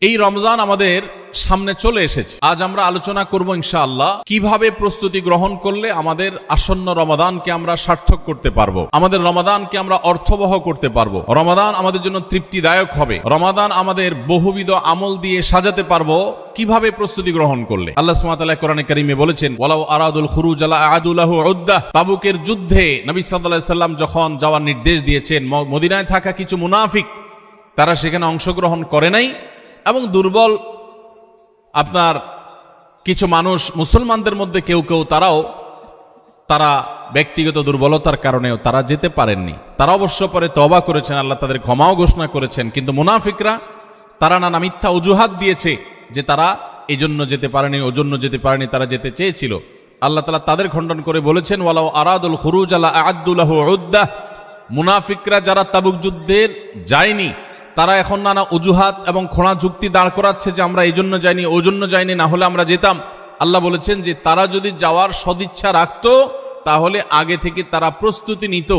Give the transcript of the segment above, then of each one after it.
এই রমজান আমাদের সামনে চলে এসেছে। আজ আমরা আলোচনা করব ইনশাআল্লাহ কিভাবে প্রস্তুতি গ্রহণ করলে আমাদের আসন্ন রমাদানকে আমরা সার্থক করতে পারবো, আমাদের রমাদানকে আমরা অর্থবহ করতে পারবো, রমাদান আমাদের জন্য তৃপ্তিদায়ক হবে, রমাদান আমাদের বহুবিধ আমল দিয়ে সাজাতে পারবো। কিভাবে প্রস্তুতি গ্রহণ করলে? আল্লাহ সুবহানাহু ওয়া তাআলা কোরআনে কারীমে বলেছেন, ওয়ালাউ আরাদুল খুরুজ লা আ'আদু লাহু উদ্দাহ। তাবুকের যুদ্ধে নবী সাল্লাল্লাহু আলাইহি সাল্লাম যখন যাওয়ার নির্দেশ দিয়েছেন, মদিনায় থাকা কিছু মুনাফিক তারা সেখানে অংশগ্রহণ করে নাই এবং দুর্বল আপনার কিছু মানুষ মুসলমানদের মধ্যে কেউ কেউ তারা ব্যক্তিগত দুর্বলতার কারণেও তারা যেতে পারেননি। তারা অবশ্য পরে তওবা করেছেন, আল্লাহ তাদের ক্ষমাও ঘোষণা করেছেন। কিন্তু মুনাফিকরা তারা নানা মিথ্যা অজুহাত দিয়েছে যে তারা এই জন্য যেতে পারেনি, ওজন্য যেতে পারেনি, তারা যেতে চেয়েছিল। আল্লাহ তাআলা তাদের খণ্ডন করে বলেছেন, ওয়ালাউ আরাদুল খুরুজ লা আ'আদু লাহু উদ্দাহ। মুনাফিকরা যারা তাবুক যুদ্ধের যায়নি তারা এখন নানা অজুহাত এবং খোঁড়া যুক্তি দাঁড় করাচ্ছে যে আমরা এই জন্য যাইনি, ওই জন্য যাইনি, না হলে আমরা যেতাম। আল্লাহ বলেছেন যে তারা যদি যাওয়ার সদিচ্ছা রাখতো তাহলে আগে থেকে তারা প্রস্তুতি নিত।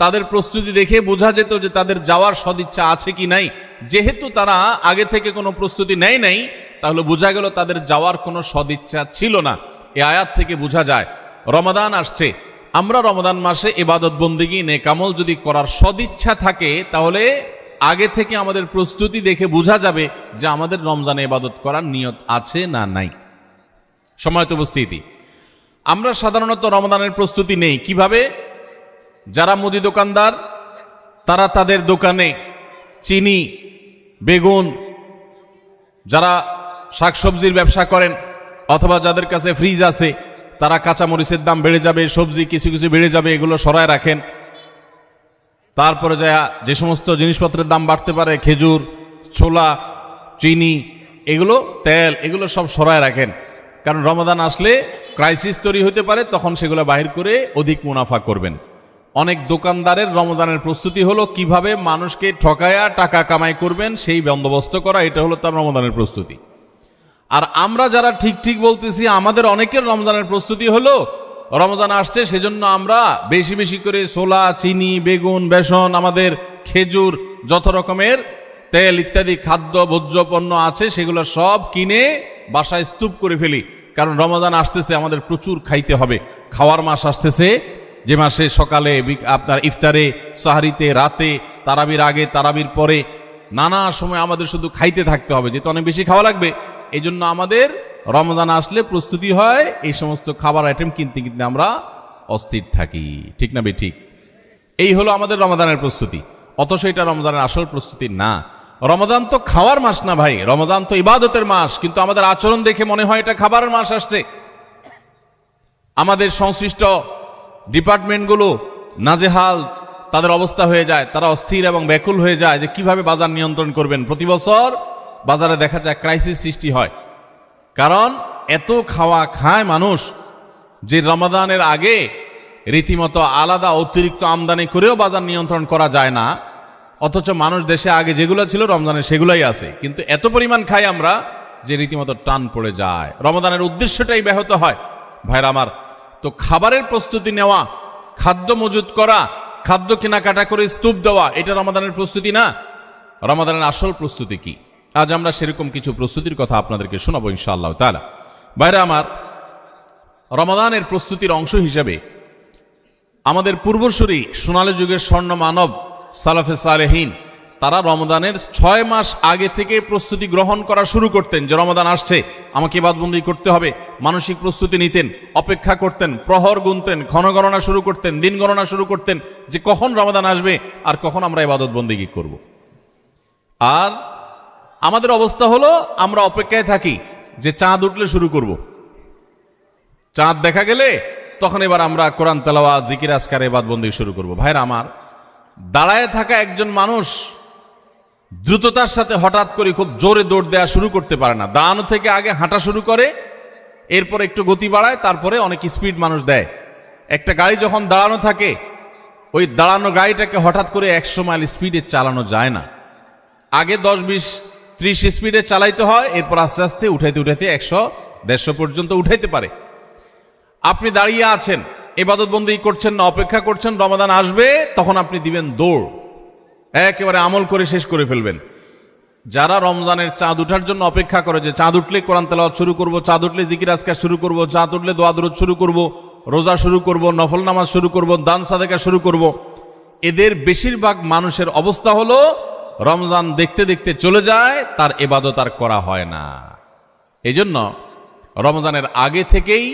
তাদের প্রস্তুতি দেখে বোঝা যেত যে তাদের যাওয়ার সদিচ্ছা আছে কি নাই। যেহেতু তারা আগে থেকে কোনো প্রস্তুতি নেয় নাই, তাহলে বোঝা গেল তাদের যাওয়ার কোনো সদিচ্ছা ছিল না। এই আয়াত থেকে বোঝা যায় রমাদান আসছে, আমরা রমাদান মাসে ইবাদত বন্দেগী নেক আমল যদি করার সদিচ্ছা থাকে তাহলে আগে থেকে আমাদের প্রস্তুতি দেখে বোঝা যাবে যে আমাদের রমজানে ইবাদত করার নিয়ত আছে না নাই। সম্মানিত উপস্থিতি, আমরা সাধারণত রমজানের প্রস্তুতি নেই কিভাবে? যারা মুদি দোকানদার তারা তাদের দোকানে চিনি, বেগুন, যারা শাকসবজির ব্যবসা করেন অথবা যাদের কাছে ফ্রিজ আছে তারা কাঁচা মরিচের দাম বেড়ে যাবে, সবজি কিছু কিছু বেড়ে যাবে, এগুলো সরায় রাখেন। তারপরে যে সমস্ত জিনিসপত্রের দাম বাড়তে পারে, খেজুর, ছোলা, চিনি, এগুলো, তেল, এগুলো সব সরায় রাখেন। কারণ রমাদান আসলে ক্রাইসিস তৈরি হতে পারে, তখন সেগুলো বাহির করে অধিক মুনাফা করবেন। অনেক দোকানদারের রমজানের প্রস্তুতি হলো কিভাবে মানুষকে ঠকায়া টাকা কামাই করবেন সেই বন্দোবস্ত করা, এটা হলো তার রমজানের প্রস্তুতি। আর আমরা যারা ঠিক ঠিক বলতেছি, আমাদের অনেকের রমজানের প্রস্তুতি হলো রমজান আসছে সেজন্য আমরা বেশি বেশি করে ছোলা, চিনি, বেগুন, বেসন, আমাদের খেজুর, যত রকমের তেল ইত্যাদি খাদ্য ভোজ্য পণ্য আছে সেগুলো সব কিনে বাসায় স্তূপ করে ফেলি। কারণ রমজান আসতেছে, আমাদের প্রচুর খাইতে হবে। খাওয়ার মাস আসতেছে, যে মাসে সকালে আপনার ইফতারে, সাহারিতে, রাতে, তারাবির আগে, তারাবির পরে নানা সময় আমাদের শুধু খাইতে থাকতে হবে, যেহেতু অনেক বেশি খাওয়া লাগবে। এই জন্য আমাদের রমজান আসলে প্রস্তুতি হয়, এই সমস্ত খাবার আইটেম কিনতে কিনতে আমরা অস্থির থাকি। ঠিক না বে ঠিক? এই হলো আমাদের রমজানের প্রস্তুতি। অথচ এটা রমজানের আসল প্রস্তুতি না। রমজান তো খাওয়ার মাস না ভাই, রমজান তো ইবাদতের মাস। কিন্তু আমাদের আচরণ দেখে মনে হয় এটা খাবারের মাস আসছে। আমাদের সংশ্লিষ্ট ডিপার্টমেন্টগুলো নাজেহাল তাদের অবস্থা হয়ে যায়, তারা অস্থির এবং ব্যাকুল হয়ে যায় যে কিভাবে বাজার নিয়ন্ত্রণ করবেন। প্রতি বছর বাজারে দেখা যায় ক্রাইসিস সৃষ্টি হয়, কারণ এত খাওয়া খায় মানুষ যে রমাদানের আগে রীতিমতো আলাদা অতিরিক্ত আমদানি করেও বাজার নিয়ন্ত্রণ করা যায় না। অথচ মানুষ দেশে আগে যেগুলো ছিল রমজানের সেগুলোই আছে, কিন্তু এত পরিমাণ খাই আমরা যে রীতিমতো টান পড়ে যায়, রমাদানের উদ্দেশ্যটাই ব্যাহত হয়। ভাইরা আমার, তো খাবারের প্রস্তুতি নেওয়া, খাদ্য মজুত করা, খাদ্য কেনাকাটা করে স্তূপ দেওয়া, এটা রমাদানের প্রস্তুতি না। রমাদানের আসল প্রস্তুতি কি? আজ আমরা সেরকম কিছু প্রস্তুতির কথা আপনাদেরকে শোনাবো ইনশাআল্লাহ তাআলা। ভাইরা আমার, রমাদানের প্রস্তুতির অংশ হিসেবে আমাদের পূর্বসূরি সোনালী যুগের স্বর্ণ মানব সালাফে সালেহীন তারা রমাদানের 6 মাস আগে থেকে প্রস্তুতি গ্রহণ করা শুরু করতেন যে রমাদান আসছে, আমাকে ইবাদতবন্দি করতে হবে। মানসিক প্রস্তুতি নিতেন, অপেক্ষা করতেন, প্রহর গুনতেন, ক্ষণ গণনা শুরু করতেন, দিন গণনা শুরু করতেন যে কখন রমাদান আসবে আর কখন আমরা ইবাদতবন্দি করব। আর আমাদের অবস্থা হলো আমরা অপেক্ষায় থাকি যে চাঁদ উঠলে শুরু করব। চাঁদ দেখা গেলে তখন এবার আমরা কোরআন তেলাওয়াত, জিকির, আজকার, ইবাদতবন্দি শুরু করব। ভাইরা আমার, দাঁড়ায় থাকা একজন মানুষ দ্রুততার সাথে হঠাৎ করে খুব জোরে দৌড় দেওয়া শুরু করতে পারে না। দাঁড়ানো থেকে আগে হাঁটা শুরু করে, এরপর একটু গতি বাড়ায়, তারপরে অনেক স্পিড মানুষ দেয়। একটা গাড়ি যখন দাঁড়ানো থাকে, ওই দাঁড়ানো গাড়িটাকে হঠাৎ করে 100 মাইল স্পিডে চালানো যায় না। আগে 10, 20, 30 স্পিডে চালাইতে হয়, এরপর আস্তে আস্তে উঠাইতে উঠাইতে 100, 150 পর্যন্ত উঠাইতে পারে। আপনি দাঁড়িয়ে আছেন, ইবাদতবন্দি করছেন না, অপেক্ষা করছেন রমাদান আসবে, তখন আপনি দিবেন দৌড়, একেবারে আমল করে শেষ করে ফেলবেন। যারা রমজানের চাঁদ উঠার জন্য অপেক্ষা করে যে চাঁদ উঠলে কোরআন তেলাওয়াত শুরু করব, চাঁদ উঠলে জিকির আজকার শুরু করব, চাঁদ উঠলে দোয়া দরুদ শুরু করব, রোজা শুরু করব, নফল নামাজ শুরু করব, দান সাদেকা শুরু করব, এদের বেশিরভাগ মানুষের অবস্থা হলো রমজান দেখতে দেখতে চলে যায়, তার ইবাদত আর করা হয় না। এই জন্য রমজানের আগে থেকেই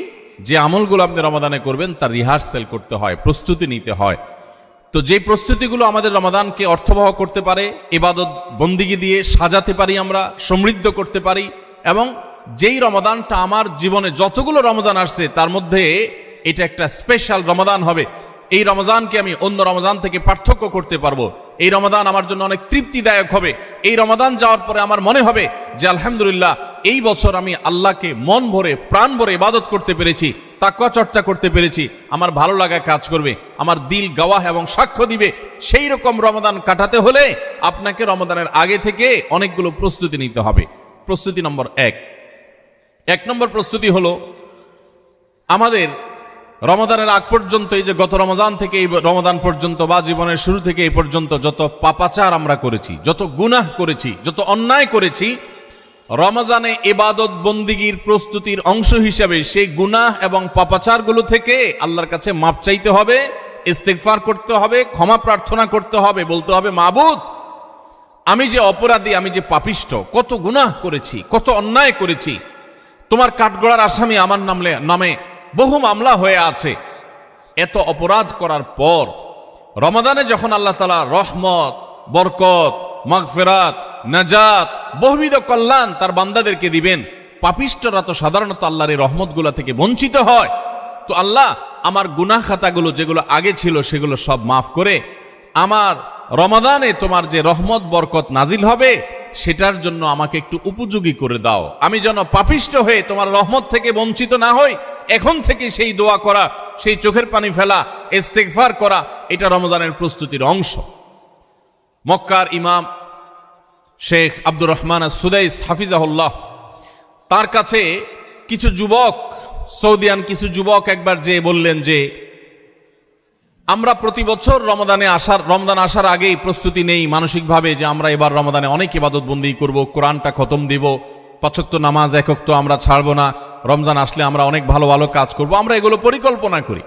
যে আমলগুলো আপনি রমাদানে করবেন তার রিহার্সেল করতে হয়, প্রস্তুতি নিতে হয়। তো যে প্রস্তুতিগুলো আমাদের রমাদানকে অর্থবহ করতে পারে, ইবাদত বন্দিগি দিয়ে সাজাতে পারি, আমরা সমৃদ্ধ করতে পারি, এবং যেই রমাদানটা আমার জীবনে যতগুলো রমজান আসছে তার মধ্যে এটা একটা স্পেশাল রমাদান হবে, এই রমজানকে আমি অন্য রমজান থেকে পার্থক্য করতে পারবো, এই রমাদান আমার জন্য অনেক তৃপ্তিদায়ক হবে, এই রমাদান যাওয়ার পরে আমার মনে হবে যে আলহামদুলিল্লাহ এই বছর আমি আল্লাহকে মন ভরে প্রাণ ভরে ইবাদত করতে পেরেছি, তাকওয়া চর্চা করতে পেরেছি, আমার ভালো লাগা কাজ করবে, আমার দিল গাওয়াহ এবং সাক্ষ্য দিবে। সেই রকম রমাদান কাটাতে হলে আপনাকে রমাদানের আগে থেকে অনেকগুলো প্রস্তুতি নিতে হবে। প্রস্তুতি নম্বর এক নম্বর প্রস্তুতি হলো আমাদের রমাদানের আগ পর্যন্ত, এই যে গত রমজান থেকে এই রমাদান পর্যন্ত বা জীবনের শুরু থেকে এই পর্যন্ত যত পাপাচার আমরা করেছি, যত গুনাহ করেছি, যত অন্যায় করেছি, রমজানে ইবাদত বন্দিগির প্রস্তুতির অংশ হিসাবে সেই গুনাহ এবং পাপাচারগুলো থেকে আল্লাহর কাছে মাপ চাইতে হবে, ইস্তেগফার করতে হবে, ক্ষমা প্রার্থনা করতে হবে, বলতে হবে মাবুদ আমি যে অপরাধী, আমি যে পাপিষ্ঠ, কত গুনাহ করেছি, কত অন্যায় করেছি, তোমার কাঠগড়ার আসামি আমার নামে বহু মামলা হয়ে আছে। এত অপরাধ করার পর রমাদানে যখন আল্লাহ তাআলা রহমত, বরকত, মাগফিরাত, নাজাত, বহুবিধ কল্যাণ তার বান্দাদেরকে দিবেন, পাপিষ্ঠরা তো সাধারণত আল্লাহর এই রহমতগুলো থেকে বঞ্চিত হয়। তো আল্লাহ আমার গুনাহ খাতাগুলো যেগুলো আগে ছিল সেগুলো সব মাফ করে আমার রমাদানে তোমার যে রহমত বরকত নাজিল হবে সেটার জন্য আমাকে একটু উপযোগী করে দাও, আমি যেন পাপিষ্ঠ হয়ে তোমার রহমত থেকে বঞ্চিত না হই। এখন থেকে সেই দোয়া করা, সেই চোখের পানি ফেলা, ইস্তেগফার করা, এটা রমজানের প্রস্তুতির অংশ। মক্কার ইমাম শেখ আব্দুর রহমান আস-সুদাইস হাফিজাহুল্লাহ, তার কাছে কিছু যুবক, সৌদিয়ান কিছু যুবক একবার যে বললেন যে আমরা প্রতি বছর রমজান আসার আগেই প্রস্তুতি নেই মানসিকভাবে যে আমরা এবার রমজানে অনেক ইবাদত বন্দি করব, কোরআনটা খতম দিব, 5 ওয়াক্ত নামাজ 1 ওয়াক্ত আমরা ছাড়বো না, রমজান আসলে আমরা অনেক ভালো ভালো কাজ করব, আমরা এগুলো পরিকল্পনা করি।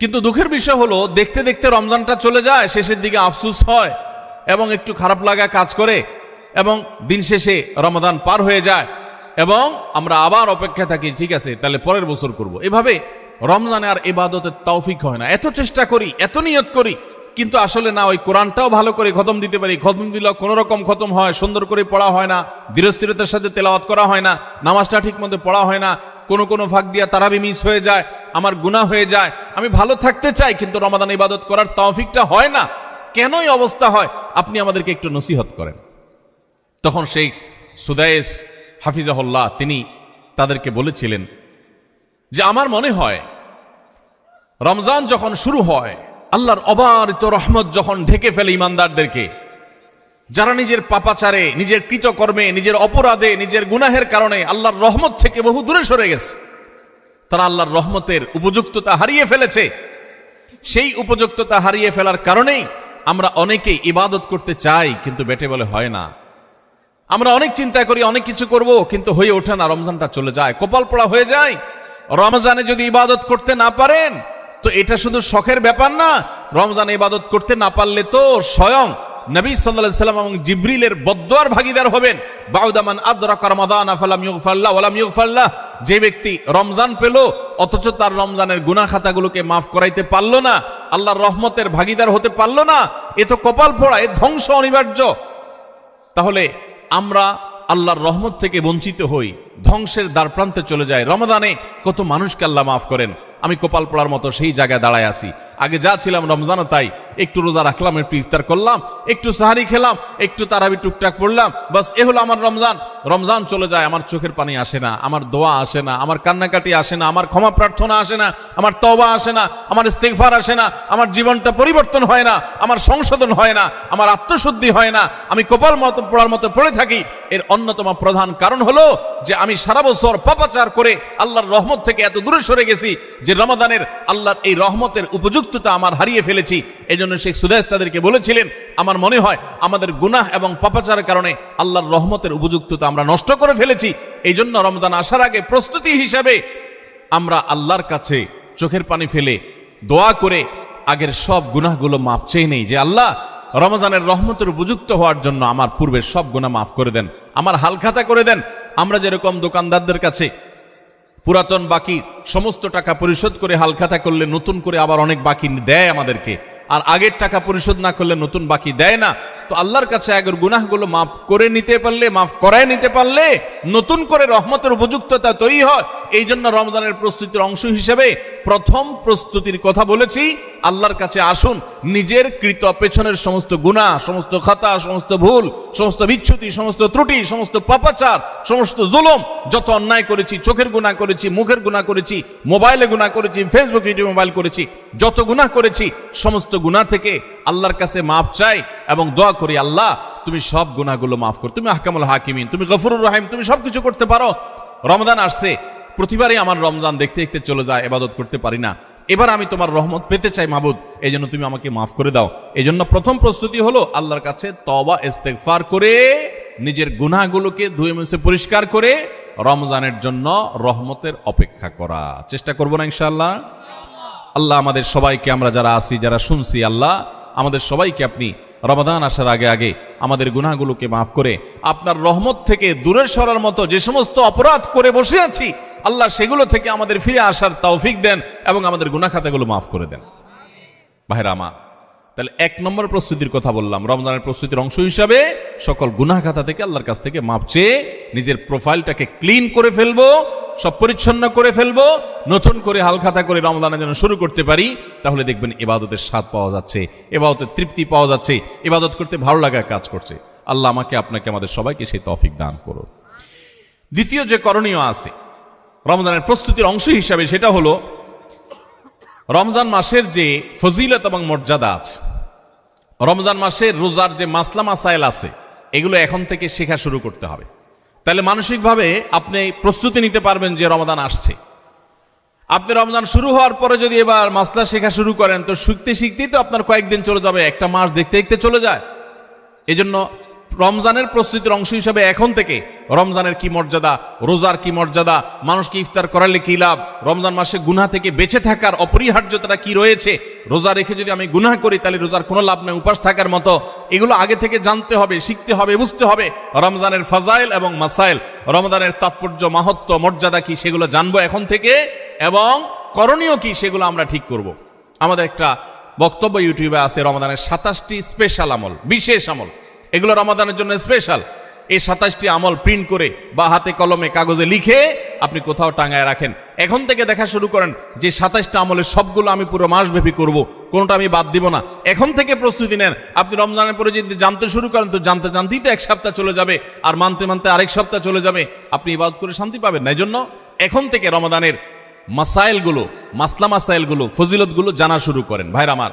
কিন্তু দুঃখের বিষয় হলো দেখতে দেখতে রমজানটা চলে যায়, শেষের দিকে আফসোস হয় এবং একটু খারাপ লাগা কাজ করে, এবং দিন শেষে রমাদান পার হয়ে যায় এবং আমরা আবার অপেক্ষায় থাকি, ঠিক আছে তাহলে পরের বছর করব। এভাবে রমজানে আর ইবাদতের তৌফিক হয় না। এত চেষ্টা করি, এত নিয়ত করি, কিন্তু আসলে না ওই কোরআনটাও ভালো করে খতম দিতে পারি, খতম দিলেও কোনো রকম খতম হয়, সুন্দর করে পড়া হয় না, ধীরস্থিরতার সাথে তেলাওয়াত করা হয় না, নামাজটা ঠিক মতো পড়া হয় না, কোনো ফাঁক দিয়া তারাবি মিস হয়ে যায়, আমার গুনাহ হয়ে যায়। আমি ভালো থাকতে চাই কিন্তু রমাদান ইবাদত করার তৌফিকটা হয় না। কেনই অবস্থা হয় আপনি আমাদেরকে একটু নসিহত করেন। তখন শেখ সুদাইস হাফিজাহুল্লাহ তিনি তাদেরকে বলেছিলেন যে আমার মনে হয় রমজান যখন শুরু হয়, আল্লাহর অবারিত রহমত যখন ঢেকে ফেলে ইমানদারদেরকে, যারা নিজের পাপাচারে, নিজের কৃতকর্মে, নিজের অপরাধে, নিজের গুনাহের কারণে আল্লাহর রহমত থেকে বহু দূরে সরে গেছে, তারা আল্লাহর রহমতের উপযুক্ততা হারিয়ে ফেলেছে। সেই উপযুক্ততা হারিয়ে ফেলার কারণেই আমরা অনেকেই ইবাদত করতে চাই কিন্তু বেটে বলে হয় না। আমরা অনেক চিন্তা করি, অনেক কিছু করব, কিন্তু হয়ে ওঠে না, রমজানটা চলে যায়, কপাল পোড়া হয়ে যায়। রমজানে যদি ইবাদত করতে না পারেন তো এটা শুধু শখের ব্যাপার না, রমজানে ইবাদত করতে না পারলে তো স্বয়ং নবী সাল্লাল্লাহু আলাইহি সাল্লাম এবং জিবরিলের বদদুয়ার ভাগীদার হবেন। বাউদামান আদরাকা রমাদান ফালাম ইগফারলাহ ওয়ালাম ইগফারলাহ, যে ব্যক্তি রমজান পেল অথচ তার রমজানের গুনাহ খাতাগুলোকে মাফ করাইতে পারল না, আল্লাহর রহমতের ভাগীদার হতে পারল না, এ তো কপাল পোড়া, এ ধ্বংস অনিবার্য। তাহলে আমরা আল্লাহর রহমত থেকে বঞ্চিত হই, ধ্বংসের দ্বার প্রান্তে চলে যায়। রমাদানে কত মানুষকে আল্লাহ মাফ করেন, আমি কপাল পোড়ার মতো সেই জায়গায় দাঁড়ায় আছি। আগে যা ছিলাম রমজানও তাই, একটু রোজা রাখলাম, একটু ইফতার করলাম, একটু সাহারি খেলাম, একটু তারাবি টুকটাক পড়লাম, বাস এ হলো আমার রমজান। রমজান চলে যায়, আমার চোখের পানি আসে না, আমার দোয়া আসে না, আমার কান্নাকাটি আসে না, আমার ক্ষমা প্রার্থনা আসে না, আমার তওবা আসে না, আমার ইস্তেগফার আসে না, আমার জীবনটা পরিবর্তন হয় না, আমার সংশোধন হয় না, আমার আত্মশুদ্ধি হয় না, আমি কপাল মতো পোড়ার মতো পড়ে থাকি। এর অন্যতম প্রধান কারণ হলো যে আমি সারা বছর পাপাচার করে আল্লাহর রহমত থেকে এত দূরে সরে গেছি যে রমাদানের আল্লাহর এই রহমতের উপযুক্ততা আমার হারিয়ে ফেলেছি। এজন্য শেখ সুদাইস তাদেরকে বলেছিলেন, আমার মনে হয় আমাদের গুনাহ এবং পাপাচারের কারণে আল্লাহর রহমতের উপযুক্ততা আমরা নষ্ট করে ফেলেছি। এই জন্য রমজান আসার আগে প্রস্তুতি হিসাবে আমরা আল্লাহর কাছে চোখের পানি ফেলে দোয়া করে আগের সব গুনাহগুলো মাপ চেয়ে নেই, যে আল্লাহ রমজানের রহমতের উপযুক্ত হওয়ার জন্য আমার পূর্বের সব গুনাহ মাফ করে দেন, আমার হালখাতা করে দেন। আমরা যেরকম দোকানদারদের কাছে পুরাতন বাকি সমস্ত টাকা পরিশোধ করে হালখাতা করলে নতুন করে আবার অনেক বাকি দেয় আমাদেরকে, আর আগের টাকা পরিশোধ না করলে নতুন বাকি দেয় না, তো আল্লাহর কাছে আগের গুনাহগুলো মাফ করে নিতে পারলে, মাফ করায় নিতে পারলে নতুন করে রহমতের উপযুক্ততা তৈরি হয়। এই জন্য রমজানের প্রস্তুতির অংশ হিসেবে প্রথম প্রস্তুতির কথা বলেছি, আল্লাহর কাছে আসুন নিজের কৃত পেছনের সমস্ত গুনাহ, সমস্ত খাতা, সমস্ত ভুল, সমস্ত বিচ্যুতি, সমস্ত ত্রুটি, সমস্ত পাপাচার, সমস্ত জুলুম, যত অন্যায় করেছি, চোখের গুনাহ করেছি, মুখের গুনাহ করেছি, মোবাইলে গুনাহ করেছি, ফেসবুক ইউটিউব মোবাইল করেছি, যত গুনাহ করেছি সমস্ত গুনাহ থেকে আল্লাহর কাছে মাফ চাই এবং দোয়া করি, আল্লাহ তুমি সব গুনাহগুলো মাফ করো, তুমি আহকামুল হাকিমিন, তুমি গফুরুর রহিম, তুমি সবকিছু করতে পারো। রমজান আসছে, প্রতিবারই আমার রমজান দেখতে দেখতে চলে যায়, ইবাদত করতে পারি না, এবার আমি তোমার রহমত পেতে চাই মাবুদ, এই জন্য তুমি আমাকে মাফ করে দাও। এই জন্য প্রথম প্রস্তুতি হলো আল্লাহর কাছে তওবা ইস্তেগফার করে নিজের গুনাহগুলোকে ধুয়ে মুছে পরিষ্কার করে রমজানের জন্য রহমতের অপেক্ষা করা। চেষ্টা করবো না ইনশাআল্লাহ? আল্লাহ আমাদের সবাইকে, আমরা যারা আছি, যারা শুনছি, আল্লাহ আমাদের সবাইকে আপনি রমাদান আসার আগে আগে আমাদের গুনাহগুলোকে মাফ করে আপনার রহমত থেকে দূরে সরার মতো যে সমস্ত অপরাধ করে বসে আছি, আল্লাহ সেগুলো থেকে আমাদের ফিরে আসার তৌফিক দেন এবং আমাদের গুনাহ খাতাগুলো মাফ করে দেন। ভাইরা আমার, তাহলে এক নম্বর প্রস্তুতির কথা বললাম, রমজানের প্রস্তুতির অংশ হিসাবে সকল গুনাহ খাতা থেকে আল্লাহর কাছ থেকে মাপ চেয়ে নিজের প্রোফাইলটাকে ক্লিন করে ফেলবো, সব পরিচ্ছন্ন করে ফেলবো, নতুন করে হালখাতা করে রমজানের জন্য শুরু করতে পারি। তাহলে দেখবেন ইবাদতের স্বাদ পাওয়া যাচ্ছে, ইবাদতের তৃপ্তি পাওয়া যাচ্ছে, ইবাদত করতে ভালো লাগা কাজ করছে। আল্লাহ আমাকে, আপনাকে, আমাদের সবাইকে সেই তৌফিক দান করুন। দ্বিতীয় যে করণীয় আছে রমজানের প্রস্তুতির অংশ হিসাবে, সেটা হলো রমজান মাসের যে ফজিলত এবং মর্যাদা আছে, রমজান মাসের রোজার যে মাসলা মাসাইল আছে, এগুলো এখন থেকে শেখা শুরু করতে হবে। তাহলে মানসিকভাবে আপনি প্রস্তুতি নিতে পারবেন যে রমজান আসছে। আপনি রমজান শুরু হওয়ার পরে যদি এবার মাসলা শেখা শুরু করেন, তো শিখতে শিখতেই তো আপনার কয়েকদিন চলে যাবে, একটা মাস দেখতে দেখতে চলে যায়। এজন্য রমজানের প্রস্তুতির অংশ হিসাবে এখন থেকে রমজানের কি মর্যাদা, রোজার কি মর্যাদা, মানুষকে ইফতার করালে কি লাভ, রমজান মাসে গুনাহ থেকে বেঁচে থাকার অপরিহার্যতাটা কি রয়েছে, রোজা রেখে যদি আমি গুনাহ করি তাহলে রোজার কোনো লাভ নেই, উপাস থাকার মতো, এগুলো আগে থেকে জানতে হবে, শিখতে হবে, বুঝতে হবে। রমজানের ফাজাইল এবং মাসাইল, রমজানের তাৎপর্য, মাহাত্ম্য, মর্যাদা কি, সেগুলো জানবো এখন থেকে, এবং করণীয় কি সেগুলো আমরা ঠিক করব। আমাদের একটা বক্তব্য ইউটিউবে আছে, রমজানের 27টি স্পেশাল আমল, বিশেষ আমল, এগুলো রমাদানের জন্য স্পেশাল। এই 27টি আমল প্রিন্ট করে বা হাতে কলমে কাগজে লিখে আপনি কোথাও টাঙায় রাখেন। এখন থেকে দেখা শুরু করেন যে 27টা আমলের সবগুলো আমি পুরো মাসব্যাপী করব, কোনোটা আমি বাদ দিব না। এখন থেকে প্রস্তুতি নেন। আপনি রমজানের পরে যদি জানতে শুরু করেন, তো জানতে জানতেই তো এক সপ্তাহ চলে যাবে, আর মানতে মানতে আরেক সপ্তাহ চলে যাবে, আপনি ইবাদত করে শান্তি পাবেন না। এই জন্য এখন থেকে রমাদানের মাসাইলগুলো, মাসলা মাসাইলগুলো, ফজিলতগুলো জানা শুরু করেন। ভাইরা আমার,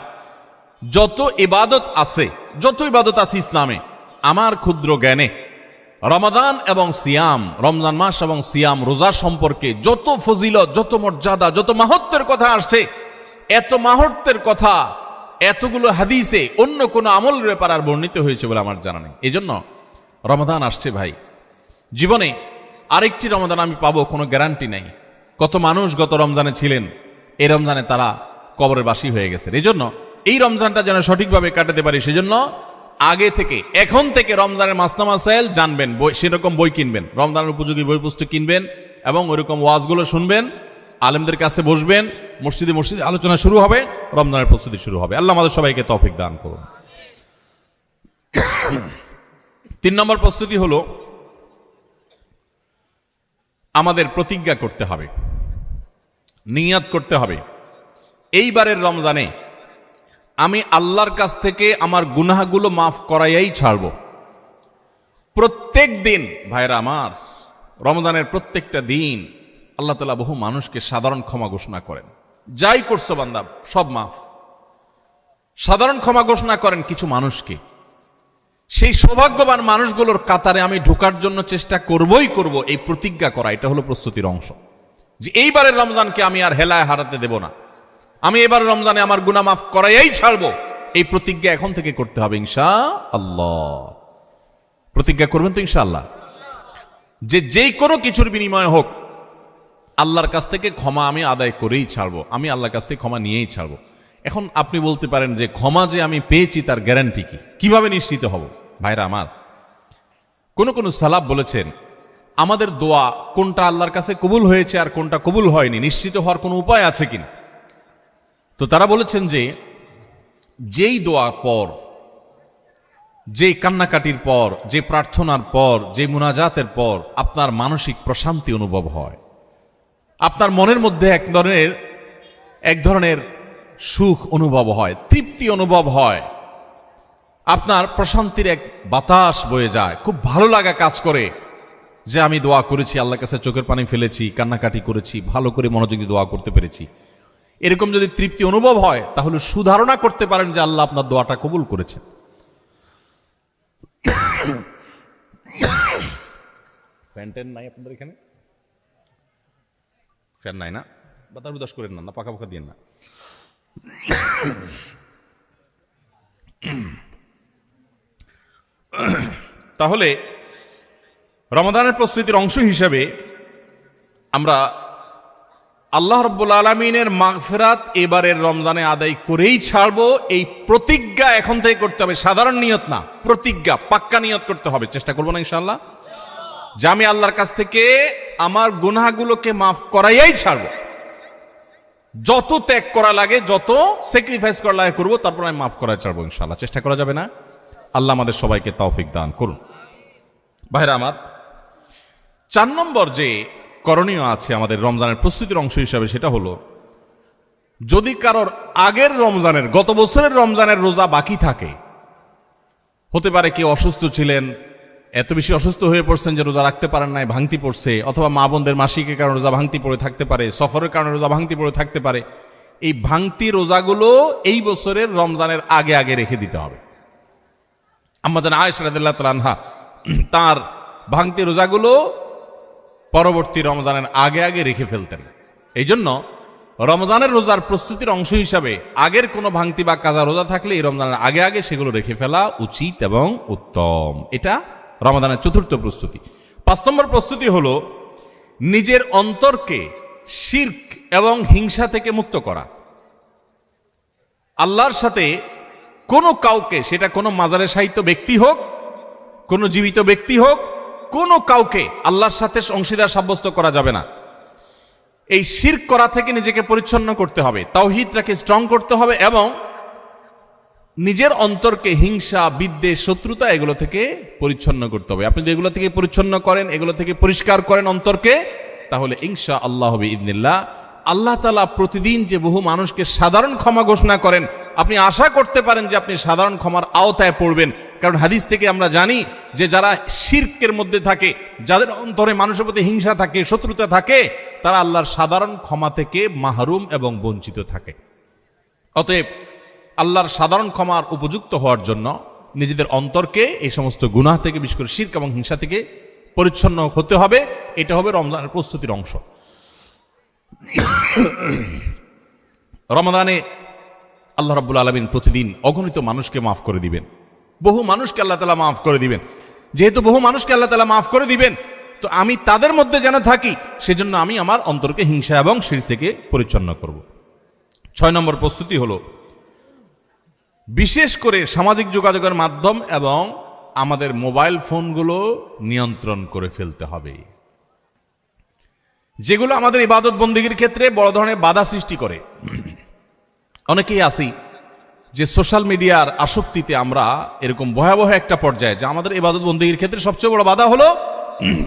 যত ইবাদত আছে, যত ইবাদত আছে ইসলামে, আমার ক্ষুদ্র জ্ঞানে রমাদান এবং সিয়াম, রমজান মাস এবং সিয়াম, রোজা সম্পর্কে যত ফজিলত, যত মর্যাদা, যত মাহাত্ম্যের কথা আসছে, এত মাহাত্ম্যের কথা এতগুলো হাদিসে অন্য কোনো আমলের ব্যাপার আর বর্ণিত হয়েছে বলে আমার জানা নেই। এই জন্য রমাদান আসছে ভাই, জীবনে আরেকটি রমাদান আমি পাবো কোনো গ্যারান্টি নাই। কত মানুষ গত রমজানে ছিলেন, এই রমজানে তারা কবরের বাসী হয়ে গেছে। এই জন্য এই রমজানটা যেন সঠিকভাবে কাটাতে পারি, সেজন্য আগে থেকে, এখন থেকে রমজানের মাসলা মাসাইল জানবেন, সেরকম বই কিনবেন, রমজানের উপযোগী বই পুস্তক কিনবেন এবং ওইরকম ওয়াজগুলো শুনবেন, আলেমদের কাছে বসবেন, মসজিদে মসজিদে আলোচনা শুরু হবে, রমজানের প্রস্তুতি শুরু হবে। আল্লাহ আমাদের সবাইকে তৌফিক দান করুন। 3 নম্বর প্রস্তুতি হলো আমাদের প্রতিজ্ঞা করতে হবে, নিয়াত করতে হবে, এইবারের রমজানে আমি আল্লাহর কাছ থেকে আমার গুনাহগুলো মাফ করাইয়াই ছাড়ব। প্রত্যেক দিন, ভাইরা আমার, রমজানের প্রত্যেকটা দিন আল্লাহ তাআলা বহু মানুষকে সাধারণ ক্ষমা ঘোষণা করেন। যাই করছো বান্দা সব মাফ, সাধারণ ক্ষমা ঘোষণা করেন কিছু মানুষকে। সেই সৌভাগ্যবান মানুষগুলোর কাতারে আমি ঢোকার জন্য চেষ্টা করবই করব, এই প্রতিজ্ঞা করা, এটা হলো প্রস্তুতির অংশ। যে এইবারের রমজানকে আমি আর হেলায় হারাতে দেব না, আমি এবারের রমজানে আমার গুনাহ মাফ করাই ছাড়বো, এই প্রতিজ্ঞা এখন থেকে করতে হবে ইনশাআল্লাহ। প্রতিজ্ঞা করবেন তো ইনশাআল্লাহ, যে যেই কোনো কিছুর বিনিময় হোক আল্লাহর কাছ থেকে ক্ষমা আমি আদায় করেই ছাড়বো, আমি আল্লাহর কাছ থেকে ক্ষমা নিয়েই ছাড়বো। এখন আপনি বলতে পারেন যে ক্ষমা যে আমি পেয়েছি তার গ্যারান্টি কি, কিভাবে নিশ্চিত হব? ভাইরা আমার, কোন কোন সালাফ বলেছেন আমাদের দোয়া কোনটা আল্লাহর কাছে কবুল হয়েছে আর কোনটা কবুল হয়নি নিশ্চিত হওয়ার কোনো উপায় আছে কিনা। তো তারা বলেছেন যে যেই দোয়া পর, যেই কান্নাকাটির পর, যে প্রার্থনার পর, যে মুনাজাতের পর আপনার মানসিক প্রশান্তি অনুভব হয়, আপনার মনের মধ্যে এক ধরনের সুখ অনুভব হয়, তৃপ্তি অনুভব হয়, আপনার প্রশান্তির এক বাতাস বয়ে যায়, খুব ভালো লাগা কাজ করে যে আমি দোয়া করেছি, আল্লাহর কাছে চোখের পানি ফেলেছি, কান্নাকাটি করেছি, ভালো করে মনোযোগী দোয়া করতে পেরেছি, এরকম যদি তৃপ্তি অনুভব হয় তাহলে সুধারণা করতে পারেন যে আল্লাহ আপনার দোয়াটা কবুল করেছেন। ফ্যান ট্যান নাই আপনাদের এখানে? ফ্যান নাই না? বাতাস বুদাস করেন না, পাখা পাখা দিয়ে না। তাহলে রমাদানের প্রস্তুতির অংশ হিসেবে আমরা আল্লাহ রাব্বুল আলামিনের মাগফিরাত এবারের রমজানে আদায় করেই ছাড়বো, এই প্রতিজ্ঞা এখন থেকে করতে হবে। সাধারণ নিয়ত না, প্রতিজ্ঞা, পাক্কা নিয়ত করতে হবে। চেষ্টা করবো না ইনশাআল্লাহ যে আমি আল্লাহর কাছ থেকে আমার গুনাহগুলোকে মাফ করাইয়াই ছাড়বো, যত ত্যাগ করা লাগে, যত স্যাক্রিফাইস করা লাগে করবো, তারপর আমি মাফ করাই ছাড়বো ইনশাআল্লাহ। চেষ্টা করা যাবে না? আল্লাহ আমাদের সবাইকে তৌফিক দান করুন। ভাইরা আমার, 4 নম্বর যে করণীয় আছে আমাদের রমজানের প্রস্তুতির অংশ হিসাবে, সেটা হলো যদি কারোর আগের রমজানের, গত বছরের রমজানের রোজা বাকি থাকে, হতে পারে কেউ অসুস্থ ছিলেন, এত বেশি অসুস্থ হয়ে পড়ছেন যে রোজা রাখতে পারেন নাই, ভাঙতি পড়ছে, অথবা মা বোনদের মাসিকের কারণে রোজা ভাঙতি পড়ে থাকতে পারে, সফরের কারণে রোজা ভাঙতি পড়ে থাকতে পারে, এই ভাঙতি রোজাগুলো এই বছরের রমজানের আগে আগে রেখে দিতে হবে। আম্মা জান আয়েশা রাদিয়াল্লাহু তাআলা আনহা তার ভাঙতি রোজাগুলো পরবর্তী রমজানের আগে আগে রেখে ফেলতেন। এই জন্য রমজানের রোজার প্রস্তুতির অংশ হিসাবে আগের কোনো ভাঙতি বা কাজা রোজা থাকলে এই রমজানের আগে আগে সেগুলো রেখে ফেলা উচিত এবং উত্তম। এটা রমজানের চতুর্থ প্রস্তুতি। 5 নম্বর প্রস্তুতি হলো নিজের অন্তরকে শিরক এবং হিংসা থেকে মুক্ত করা। আল্লাহর সাথে কোনো কাউকে, সেটা কোনো মাজারে শায়িত ব্যক্তি হোক, কোনো জীবিত ব্যক্তি হোক, কোনো কাউকে আল্লাহর সাথে অংশীদার সাব্যস্ত করা যাবে না। এই শিরক করা থেকে নিজেকে পরিচ্ছন্ন করতে হবে, তাওহীদটাকে স্ট্রং করতে হবে এবং নিজের অন্তরকে হিংসা, বিদ্বেষ, শত্রুতা এগুলো থেকে পরিচ্ছন্ন করতে হবে। আপনি যদি এগুলো থেকে পরিচ্ছন্ন করেন, এগুলো থেকে পরিষ্কার করেন অন্তরকে, তাহলে ইনশাআল্লাহ বিইذনিল্লাহ আল্লাহ তাআলা প্রতিদিন যে বহু মানুষকে সাধারণ ক্ষমা ঘোষণা করেন, আপনি আশা করতে পারেন যে আপনি সাধারণ ক্ষমার আওতায় পড়বেন। কারণ হাদিস থেকে আমরা জানি যে যারা শিরকের মধ্যে থাকে, যাদের অন্তরে মানুষের প্রতি হিংসা থাকে, শত্রুতা থাকে, তারা আল্লাহর সাধারণ ক্ষমা থেকে মাহরুম এবং বঞ্চিত থাকে। অতএব আল্লাহর সাধারণ ক্ষমার উপযুক্ত হওয়ার জন্য নিজেদের অন্তরকে এই সমস্ত গুনাহ থেকে, বিশেষ করে শিরক এবং হিংসা থেকে পরিচ্ছন্ন হতে হবে। এটা হবে রমজানের প্রস্তুতির অংশ। রমাদানে আল্লাহ রাব্বুল আলামিন প্রতিদিন অগণিত মানুষকে মাফ করে দিবেন, বহু মানুষকে আল্লাহ তাআলা মাফ করে দিবেন। যেহেতু বহু মানুষকে আল্লাহ তাআলা মাফ করে দিবেন, তো আমি তাদের মধ্যে যেন থাকি, সেজন্য আমি আমার অন্তরকে হিংসা এবং শিরক থেকে পরিচ্ছন্ন করব। 6 নম্বর প্রস্তুতি হলো বিশেষ করে সামাজিক যোগাযোগের মাধ্যম এবং আমাদের মোবাইল ফোনগুলো নিয়ন্ত্রণ করে ফেলতে হবে, যেগুলো আমাদের ইবাদত বন্দেগীর ক্ষেত্রে বড় ধরনের বাধা সৃষ্টি করে। অনেকেই আছি যে সোশ্যাল মিডিয়ার আসক্তিতে আমরা এরকম ভয়াবহ একটা পর্যায়ে, যে আমাদের ইবাদত বন্দেগীর ক্ষেত্রে সবচেয়ে বড় বাধা হলো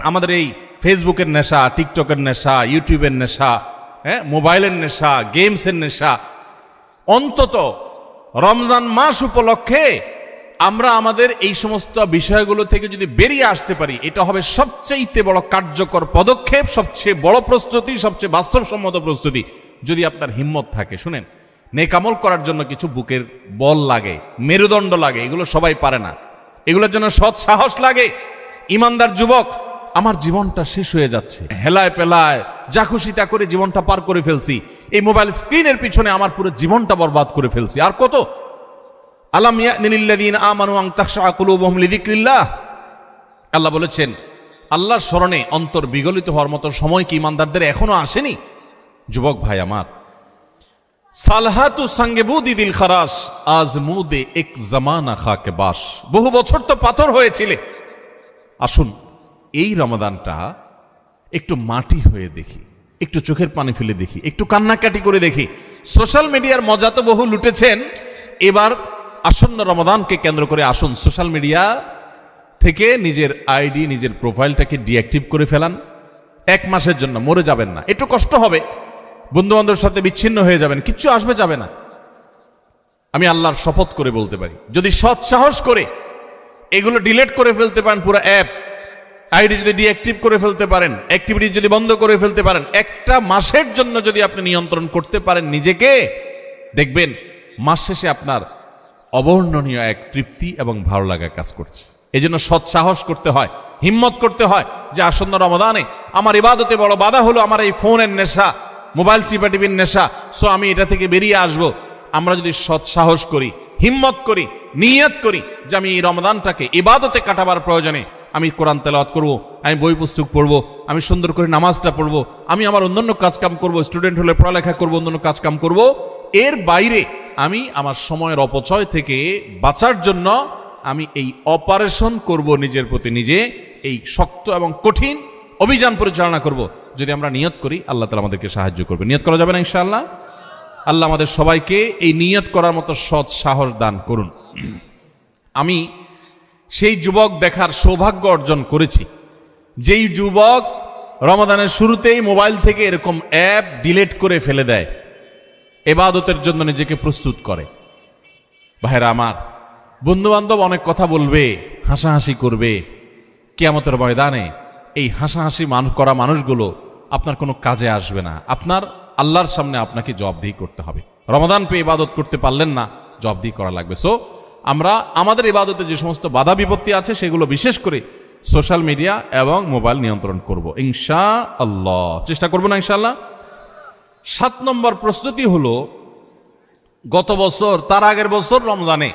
আমাদের এই ফেসবুকের নেশা, টিকটকের নেশা, ইউটিউবের নেশা, মোবাইলের নেশা, গেমসের নেশা। অন্তত রমজান মাস উপলক্ষে আমরা আমাদের এই সমস্ত বিষয়গুলো থেকে যদি বেরিয়ে আসতে পারি, এটা হবে সবচেয়ে বড় কার্যকর পদক্ষেপ, সবচেয়ে বড় প্রস্তুতি, সবচেয়ে বাস্তবসম্মত প্রস্তুতি। যদি আপনার হিম্মত থাকে, শুনেন, নেক আমল করার জন্য কিছু বুকের বল লাগে, মেরুদণ্ড লাগে, এগুলো সবাই পারে না। এগুলোর জন্য সৎ সাহস লাগে। ইমানদার যুবক, আমার জীবনটা শেষ হয়ে যাচ্ছে, হেলায় পেলায় যা খুশি তা করে জীবনটা পার করে ফেলছি, এই মোবাইল স্ক্রিনের পিছনে আমার পুরো জীবনটা বরবাদ করে ফেলছি, আর কত? আলাম ইয়ানিল্লাযীনা আমানু আন তাখশা কুলুবুহুম লিযিকরিল্লাহ। আল্লাহ বলেছেন, আল্লাহর স্মরণে অন্তর বিগলিত হওয়ার মতো সময় কি ইমানদারদের এখনো আসেনি? যুবক ভাই আমার, সালহাতু সঙ্গে বুদি দিল খারাস আজ মুদে এক জামানা খাকে বাস। বহু বছর তো পাথর হয়েছিলে। আসুন এই রমাদানটা একটু মাটি হয়ে দেখি, একটু চোখের পানি ফেলে দেখি, একটু কান্নাকাটি করে দেখি। সোশ্যাল মিডিয়ার মজা তো বহু লুটেছেন, এবার আসন্ন রমাদানকে কেন্দ্র করে আসুন সোশ্যাল মিডিয়া থেকে নিজের আইডি, নিজের প্রোফাইলটাকে ডিঅ্যাক্টিভ করে ফেলান। 1 মাসের জন্য মরে যাবেন না, একটু কষ্ট হবে, বন্ধু বান্ধবের সাথে বিচ্ছিন্ন হয়ে যাবেন, কিচ্ছু আসবে যাবে না। আমি আল্লাহর শপথ করে বলতে পারি, যদি সৎ সাহস করে এগুলো ডিলিট করে ফেলতে পারেন, পুরো অ্যাপ আইডি যদি ডিঅ্যাক্টিভ করে ফেলতে পারেন, অ্যাক্টিভিটি যদি বন্ধ করে ফেলতে পারেন, 1টা মাসের জন্য যদি আপনি নিয়ন্ত্রণ করতে পারেন নিজেকে, দেখবেন মাস শেষে আপনার অবর্ণনীয় এক তৃপ্তি এবং ভালো লাগা কাজ করছে। এই জন্য সৎ সাহস করতে হয়, হিম্মত করতে হয় যে আসন্ন রমাদানে আমার ইবাদতে বড় বাধা হলো আমার এই ফোনের নেশা, মোবাইল টিপাটিপির নেশা, সো আমি এটা থেকে বেরিয়ে আসব। আমরা যদি সৎ সাহস করি, হিম্মত করি, নিয়ত করি যে আমি এই রমাদানটাকে ইবাদতে কাটাবার প্রয়োজনে আমি কোরআন তেলাওয়াত করব, আমি বই পুস্তক পড়ব, আমি সুন্দর করে নামাজটা পড়ব, আমি আমার অন্যান্য কাজকাম করব, স্টুডেন্ট হলে পড়ালেখা করব, অন্যান্য কাজকাম করব, এর বাইরে আমি আমার সময়ের অপচয় থেকে বাঁচার জন্য আমি এই অপারেশন করব, নিজের প্রতি নিজে এই শক্ত এবং কঠিন অভিযান পরিচালনা করব। যদি আমরা নিয়ত করি, আল্লাহ তাআলা আমাদেরকে সাহায্য করবে। নিয়ত করা যাবে না ইনশাআল্লাহ? আল্লাহ আমাদের সবাইকে এই নিয়ত করার মতো সৎ সাহস দান করুন। আমি সেই যুবক দেখার সৌভাগ্য অর্জন করেছি, যেই যুবক রমাদানের শুরুতেই মোবাইল থেকে এরকম অ্যাপ ডিলিট করে ফেলে দেয়, ইবাদতের জন্য নিজেকে প্রস্তুত করে। ভাইরা আমার, বন্ধু বান্ধব অনেক কথা বলবে, হাসাহাসি করবে, কিয়ামতের ময়দানে এই হাসাহাসি করা মানুষগুলো আপনার কোনো কাজে আসবে না। আপনার আল্লাহর সামনে আপনাকে জবাবদিহি করতে হবে। রমাদান পেয়ে ইবাদত করতে পারলেন না, জবাবদিহি করা লাগবে। সো আমরা আমাদের ইবাদতে যে সমস্ত বাধা বিপত্তি আছে সেগুলো বিশেষ করে সোশ্যাল মিডিয়া এবং মোবাইল নিয়ন্ত্রণ করব ইনশাআল্লাহ, চেষ্টা করব না ইনশাআল্লাহ। 7 নম্বর প্রস্তুতি হলো, গত বছর তার আগের বছর রমজানে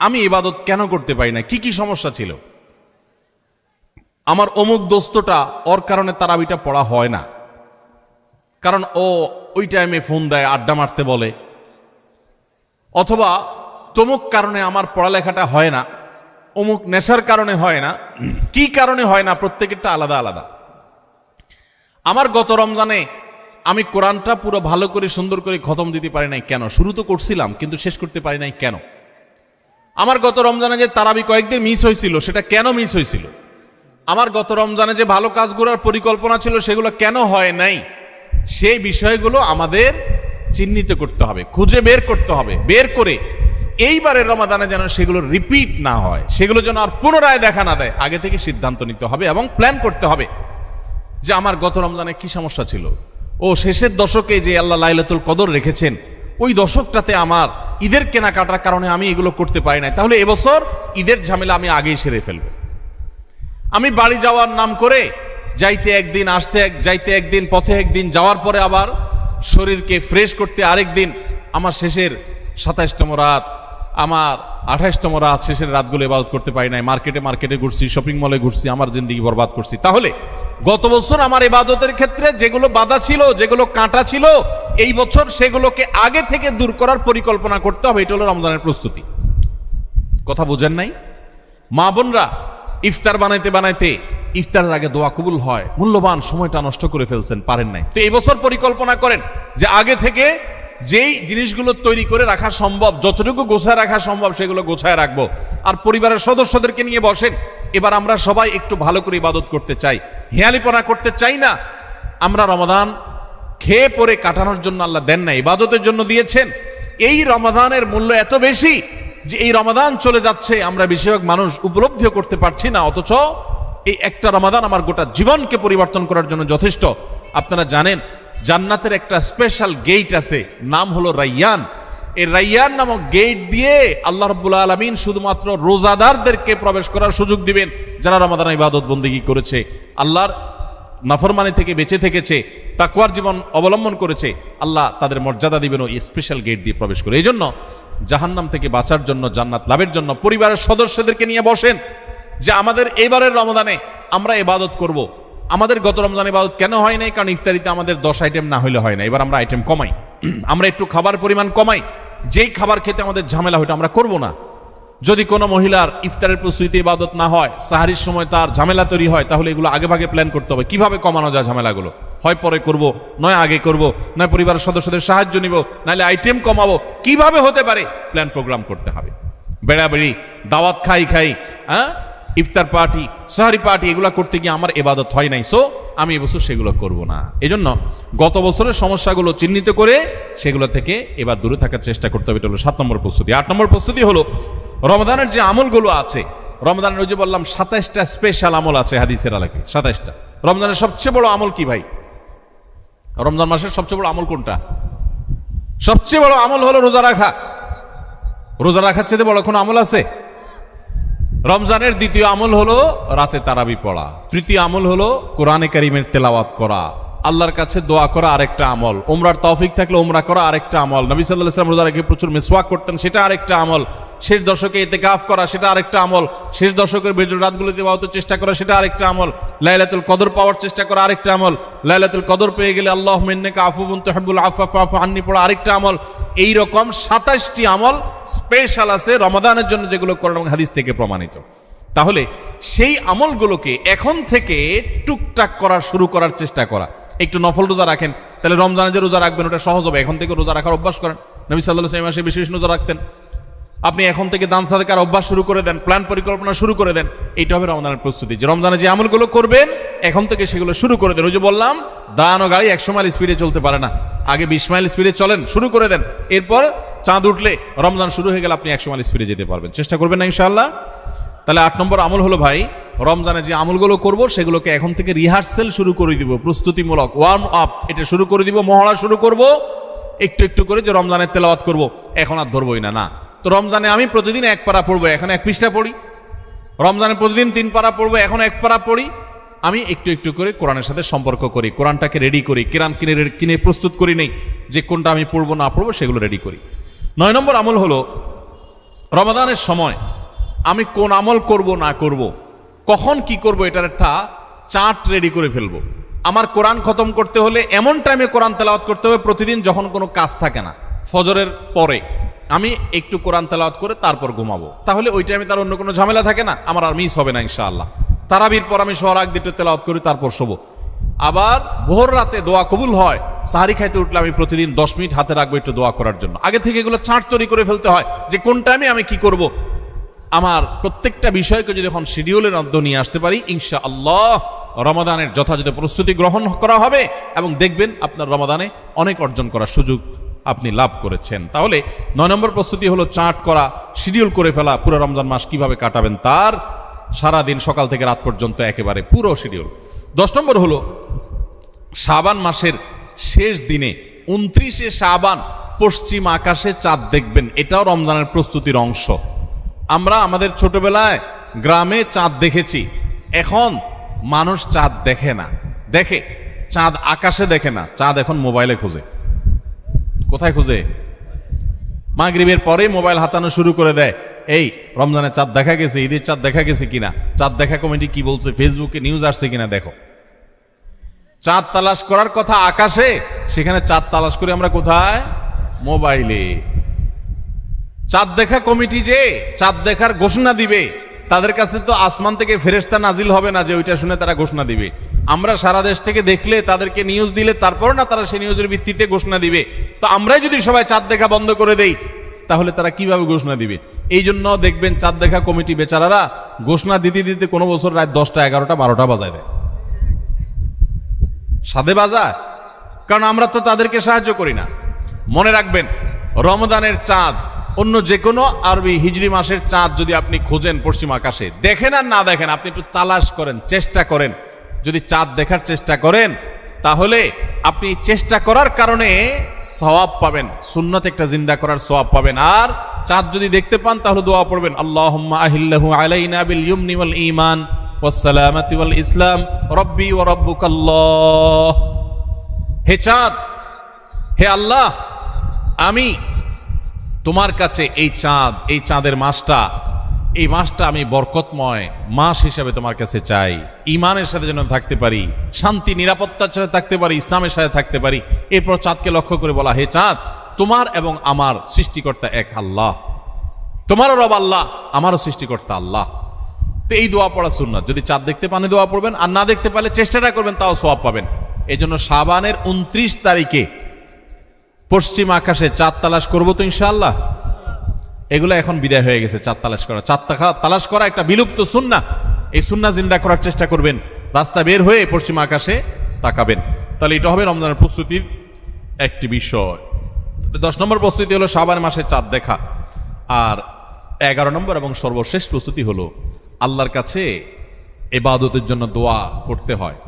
আমি ইবাদত কেন করতে পারি না, কি কি সমস্যা ছিল। আমার অমুক দোস্তটা, ওর কারণে তারাবিটা পড়া হয় না, কারণ ও ওই টাইমে ফোন দেয়, আড্ডা মারতে বলে, অথবা তমুক কারণে আমার পড়ালেখাটা হয় না, অমুক নেশার কারণে হয় না। কি কারণে হয় না, প্রত্যেকেরটা আলাদা আলাদা। আমার গত রমজানে আমি কোরআনটা পুরো ভালো করে সুন্দর করে খতম দিতে পারি নাই কেন? শুরু তো করছিলাম কিন্তু শেষ করতে পারি নাই কেন? আমার গত রমজানে যে তারাবি কয়েকদিন মিস হয়েছিল, সেটা কেন মিস হয়েছিল? আমার গত রমজানে যে ভালো কাজগুলোর পরিকল্পনা ছিল, সেগুলো কেন হয় নাই? সেই বিষয়গুলো আমাদের চিহ্নিত করতে হবে, খুঁজে বের করতে হবে। বের করে এইবারের রমাদানে যেন সেগুলো রিপিট না হয়, সেগুলো যেন আর পুনরায় দেখা না দেয়, আগে থেকে সিদ্ধান্ত নিতে হবে এবং প্ল্যান করতে হবে যে আমার গত রমজানে কি সমস্যা ছিল। ও শেষের দশকে যে আল্লাহ লাইলাতুল কদর রেখেছেন, ওই দশকটাতে আমার ঈদের কেনাকাটার কারণে আমি এগুলো করতে পারি নাই, তাহলে এবছর ঈদের ঝামেলা আমি আগেই সেরে ফেলব। আমি বাড়ি যাওয়ার নাম করে যাইতে একদিন, আসতে যাইতে একদিন, পথে একদিন, যাওয়ার পরে আবার শরীরকে ফ্রেশ করতে আরেকদিন, আমার শেষের 27তম রাত, আমার 28তম রাত, শেষের রাতগুলো ইবাদত করতে পারি নাই। মার্কেটে ঘুরছি, শপিং মলে ঘুরছি, আমার জিন্দেগি বরবাদ করছি। তাহলে গত বছর আমার ইবাদতের ক্ষেত্রে যেগুলো বাধা ছিল, যেগুলো কাঁটা ছিল, এই বছর সেগুলোকে আগে থেকে দূর করার পরিকল্পনা করতে হবে। এটা হলো রমজানের প্রস্তুতি। কথা বুঝেন নাই? মা বোনরা ইফতার বানাইতে বানাইতে ইফতারের আগে দোয়া কবুল হয়, মূল্যবান সময়টা নষ্ট করে ফেলছেন, পারেন নাই। তো এই বছর পরিকল্পনা করেন যে আগে থেকে যেই জিনিসগুলো তৈরি করে রাখা সম্ভব, যতটুকু গোছায় রাখা সম্ভব সেগুলো গোছায় রাখবো। আর পরিবারের সদস্যদেরকে নিয়ে বসেন, এবার আমরা সবাই একটু ভালো করে ইবাদত করতে চাই, হেয়ালিপনা করতে চাই না। আমরা রমাদান খেয়ে পরে কাটানোর জন্য আল্লাহ দেন না, ইবাদতের জন্য দিয়েছেন। এই রমাদানের মূল্য এত বেশি যে এই রমাদান চলে যাচ্ছে, আমরা বেশিরভাগ মানুষ উপলব্ধিও করতে পারছি না, অথচ এই একটা রমাদান আমার গোটা জীবনকে পরিবর্তন করার জন্য যথেষ্ট। আপনারা জানেন জান্নাতের একটা স্পেশাল গেট আছে, নাম হলো রাইয়ান। এই রাইয়ান নামক গেট দিয়ে আল্লাহ রাব্বুল আলামিন শুধুমাত্র রোজাদারদেরকে প্রবেশ করার সুযোগ দিবেন, যারা রমাদানে ইবাদত বন্দেগী করেছে, আল্লাহর নাফরমানি থেকে বেঁচে থেকেছে, তাকওয়ার জীবন অবলম্বন করেছে। আল্লাহ তাদের মর্যাদা দিবেন ওই স্পেশাল গেট দিয়ে প্রবেশ করে। এই জন্য জাহান্নাম থেকে বাঁচার জন্য, জান্নাত লাভের জন্য পরিবারের সদস্যদেরকে নিয়ে বসেন যে আমাদের এবারের রমাদানে আমরা ইবাদত করব। আমাদের গত রমজান ইবাদত কেন হয় নাই? কারণ ইফতারিতে আমাদের 10 আইটেম না হইলে হয় না। এবার আমরা আইটেম কমাই, আমরা একটু খাবার পরিমাণ কমাই। যেই খাবার খেতে আমাদের ঝামেলা হইটা আমরা করব না। যদি কোনো মহিলার ইফতারের প্রস্তুতিতে ইবাদত না হয়, সাহারির সময় তার ঝামেলা তৈরি হয়, তাহলে এগুলো আগে ভাগে প্ল্যান করতে হবে কিভাবে কমানো যায় ঝামেলাগুলো। হয় পরে করব, নয় আগে করব, নয় পরিবারের সদস্যদের সাহায্য নিব, নাহলে আইটেম কমাবো। কিভাবে হতে পারে প্ল্যান প্রোগ্রাম করতে হবে। বেড়াবেড়ি, দাওয়াত খাই, ইফতার পার্টি, সাহারি পার্টি, এগুলো করতে গিয়ে আমার ইবাদত হয় নাই, সো আমি এবছর সেগুলো করব না। এজন্য গত বছরের সমস্যাগুলো চিহ্নিত করে সেগুলো থেকে এবার দূরে থাকার চেষ্টা করতে হবে। এটা হলো 7 নম্বর প্রস্তুতি। 8 নম্বর প্রস্তুতি হলো রমজানের যে আমলগুলো আছে, রমজানের ওই যে বললাম 27টা স্পেশাল আমল আছে হাদিসের আলোকে। 27টা। রমজানের সবচেয়ে বড় আমল কি ভাই? রমজান মাসের সবচেয়ে বড় আমল কোনটা? সবচেয়ে বড় আমল হলো রোজা রাখা। রোজা রাখার চেয়ে বড় কোনো আমল আছে? রমজানের দ্বিতীয় আমল হলো রাতে তারাবি পড়া। তৃতীয় আমল হলো কোরআনে কারীমের তেলাওয়াত করা। আল্লাহর কাছে দোয়া করা আরেকটা আমল। উমরার তৌফিক থাকলে উমরা করা আরেকটা আমল। নবী সাল্লাল্লাহু আলাইহি ওয়াসাল্লাম রোজা রেখে প্রচুর মিসওয়াক করতেন, সেটা আরেকটা আমল। শেষ দশকে ইতিকাফ করা, সেটা আরেকটা আমল। শেষ দশকের বেজর রাতগুলোতে ইবাদতের চেষ্টা করা, সেটা আরেকটা আমল। লাইলাতুল কদর পাওয়ার চেষ্টা করা আরেকটা আমল। লাইলাতুল কদর পেয়ে গেলে আল্লাহুম্মা ইন্নাকা আফুউন তুহিব্বুল আফওয়া ফা'ফু আন্নী পড়া আরেকটা আমল। এই রকম 27টি আমল স্পেশাল আছে রমাদানের জন্য, যেগুলো কোরআন এবং হাদিস থেকে প্রমাণিত। তাহলে সেই আমলগুলোকে এখন থেকে টুকটাক শুরু করার চেষ্টা করা। একটু নফল রোজা রাখেন, তাহলে রমজানে যে রোজা রাখবেন ওটা সহজ হবে। এখন থেকে রোজা রাখার অভ্যাস করেন। নবী সাল্লাল্লাহু আলাইহি ওয়াসাল্লাম বেশি বেশি রোজা রাখতেন। আপনি এখন থেকে দান সাদাকার অভ্যাস শুরু করে দেন, প্ল্যান পরিকল্পনা শুরু করে দেন। এইটা হবে রমজানের প্রস্তুতি, যে রমজানে যে আমলগুলো করবেন এখন থেকে সেগুলো শুরু করে দেন। ওই যে বললাম দাঁড়ানো গাড়ি 100 মাইল স্পিডে চলতে পারে না, আগে 20 মাইল স্পিডে চলেন, শুরু করে দেন। এরপর চাঁদ উঠলে রমজান শুরু হয়ে গেলে আপনি 100 মাইল স্পিডে যেতে পারবেন। চেষ্টা করবেন না ইনশাআল্লাহ? তাহলে 8 নম্বর আমল হলো ভাই, রমজানে যে আমলগুলো করব সেগুলোকে এখন থেকে রিহার্সেল শুরু করে দিব, প্রস্তুতিমূলক ওয়ার্ম আপ এটা শুরু করে দিব, মহড়া শুরু করব একটু একটু করে। যে রমজানের তেলাওয়াত করব, এখন আর ধরবই না। তো রমজানে আমি প্রতিদিন 1 পারা পড়বো, এখন 1 পৃষ্ঠা পড়ি। রমজানে প্রতিদিন 3 পারা পড়বো, এখন 1 পারা পড়ি। আমি একটু একটু করে কোরআনের সাথে সম্পর্ক করি, কোরআনটাকে রেডি করি, কোরআন কিনে প্রস্তুত করি নেই যে কোনটা আমি পড়বো না পড়বো, সেগুলো রেডি করি। 9 নম্বর আমল হলো রমাদানের সময় আমি কোন আমল করব না করব, কখন কি করব, এটার একটা চার্ট রেডি করে ফেলবো। আমার কোরআন খতম করতে হলে এমন টাইমে কোরআন তেলাওয়াত করতে হবে প্রতিদিন যখন কোনো কাজ থাকে না। ফজরের পরে আমি একটু কোরআন তেলাওয়াত করে তারপর ঘুমাবো, তাহলে ওই টাইমে তার অন্য কোনো ঝামেলা থাকে না, আমার আর মিস হবে না ইনশাআল্লাহ। তারাবির পর আমি শোয়ার আগ দিয়ে তেলাওয়াত করি, তারপর শোবো। আবার ভোর রাতে দোয়া কবুল হয়, সাহারি খাইতে উঠলে আমি প্রতিদিন 10 মিনিট হাতে রাখবো একটু দোয়া করার জন্য। আগে থেকে এগুলো চার্ট তৈরি করে ফেলতে হয় যে কোন টাইমে আমি কি করব। আমার প্রত্যেকটা বিষয়কে যদি এখন শিডিউলের মধ্যে নিয়ে আসতে পারি, ইনশাআল্লাহ রমাদানের যথাযথ প্রস্তুতি গ্রহণ করা হবে এবং দেখবেন আপনার রমাদানে অনেক অর্জন করার সুযোগ আপনি লাভ করেছেন। তাহলে 9 নম্বর প্রস্তুতি হলো চার্ট করা, শিডিউল করে ফেলা, পুরো রমজান মাস কিভাবে কাটাবেন তার সারা দিন সকাল থেকে রাত পর্যন্ত একেবারে পুরো শিডিউল। 10 নম্বর হলো শাবান মাসের শেষ দিনে 29শে শাবান পশ্চিম আকাশে চাঁদ দেখবেন, এটাও রমজানের প্রস্তুতির অংশ। আমরা আমাদের ছোটবেলায় গ্রামে চাঁদ দেখেছি, এখন মানুষ চাঁদ দেখে না, দেখে চাঁদ আকাশে দেখে না, চাঁদ এখন মোবাইলে খোঁজে। কোথায় খুঁজে? মাগরিবের পরে মোবাইল হাতানো শুরু করে দেয়, এই রমজানের চাঁদ দেখা গেছে, ঈদের চাঁদ দেখা গেছে কিনা, চাঁদ দেখা কমিটি কি বলছে, ফেসবুকে নিউজ আসছে কিনা দেখো। চাঁদ তালাশ করার কথা আকাশে, সেখানে চাঁদ তালাশ করে আমরা কোথায়? মোবাইলে। চাঁদ দেখা কমিটি যে চাঁদ দেখার ঘোষণা দিবে, তাদের কাছে তো আসমান থেকে ফেরেশতা নাজিল হবে না যে ওইটা শুনে তারা ঘোষণা দিবে। আমরা সারা দেশ থেকে দেখলে, তাদেরকে নিউজ দিলে তারপর না তারা সেই নিউজের ভিত্তিতে ঘোষণা দিবে। তো আমরাই যদি সবাই চাঁদ দেখা বন্ধ করে দেই, তাহলে তারা কিভাবে ঘোষণা দিবে? এই জন্য দেখবেন চাঁদ দেখা কমিটি বেচারারা ঘোষণা দিতে দিতে কোনো বছর রাত 10টা 11টা 12টা বাজায় দেয়, সাধে বাজায়, কারণ আমরা তো তাদেরকে সাহায্য করি না। মনে রাখবেন, রমজানের চাঁদ অন্য যে কোনো আরবি হিজরি মাসের চাঁদ যদি আপনি খোঁজেন পশ্চিম আকাশে, দেখেন আর না দেখেন, আপনি একটু তালাশ করেন, চেষ্টা করেন। যদি চাঁদ দেখার চেষ্টা করেন, তাহলে আপনি চেষ্টা করার কারণে সওয়াব পাবেন, সুন্নাত একটা জিন্দা করার সওয়াব পাবেন। আর চাঁদ যদি দেখতে পান তাহলে দোয়া পড়বেন, আল্লাহুম্মা আহিল্লাহু আলাইনা বিল ইয়ুমনি ওয়াল ঈমান ওয়াস সালামাতি ওয়াল ইসলাম রব্বি ওয়া রাব্বুকাল্লাহ। হে চাঁদ, হে আল্লাহ, আমি তোমার কাছে এই চাঁদ, এই চাঁদের মাসটা, এই মাসটা আমি বরকতময় মাস হিসাবে তোমার কাছে চাই। ঈমানের সাথে যেন থাকতে পারি, শান্তি নিরাপত্তার সাথে থাকতে পারি, ইসলামের সাথে থাকতে পারি। এরপর চাঁদকে লক্ষ্য করে বলা, হে চাঁদ, তোমার এবং আমার সৃষ্টিকর্তা এক আল্লাহ, তোমারও রব আল্লাহ, আমারও সৃষ্টিকর্তা আল্লাহ। তো এই দোয়া পড়া সুন্নাত। যদি চাঁদ দেখতে পান দোয়া পড়বেন, আর না দেখতে পারলে চেষ্টাটা করবেন, তাও সওয়াব পাবেন। এই জন্য শাবানের 29 তারিখে পশ্চিম আকাশে চাঁদ তালাশ করবো তো ইনশাআল্লাহ। এগুলো এখন বিদায় হয়ে গেছে, চাঁদ তালাশ করা। চাঁদ তালাশ করা একটা বিলুপ্ত সুন্নাহ। এই সুন্নাহ জিন্দা করার চেষ্টা করবেন। রাস্তা বের হয়ে পশ্চিম আকাশে তাকাবেন, তাহলে এটা হবে রমজানের প্রস্তুতির একটি বিষয়। 10 নম্বর প্রস্তুতি হলো শাবান মাসে চাঁদ দেখা। আর 11 নম্বর এবং সর্বশেষ প্রস্তুতি হলো আল্লাহর কাছে ইবাদতের জন্য দোয়া করতে হয়।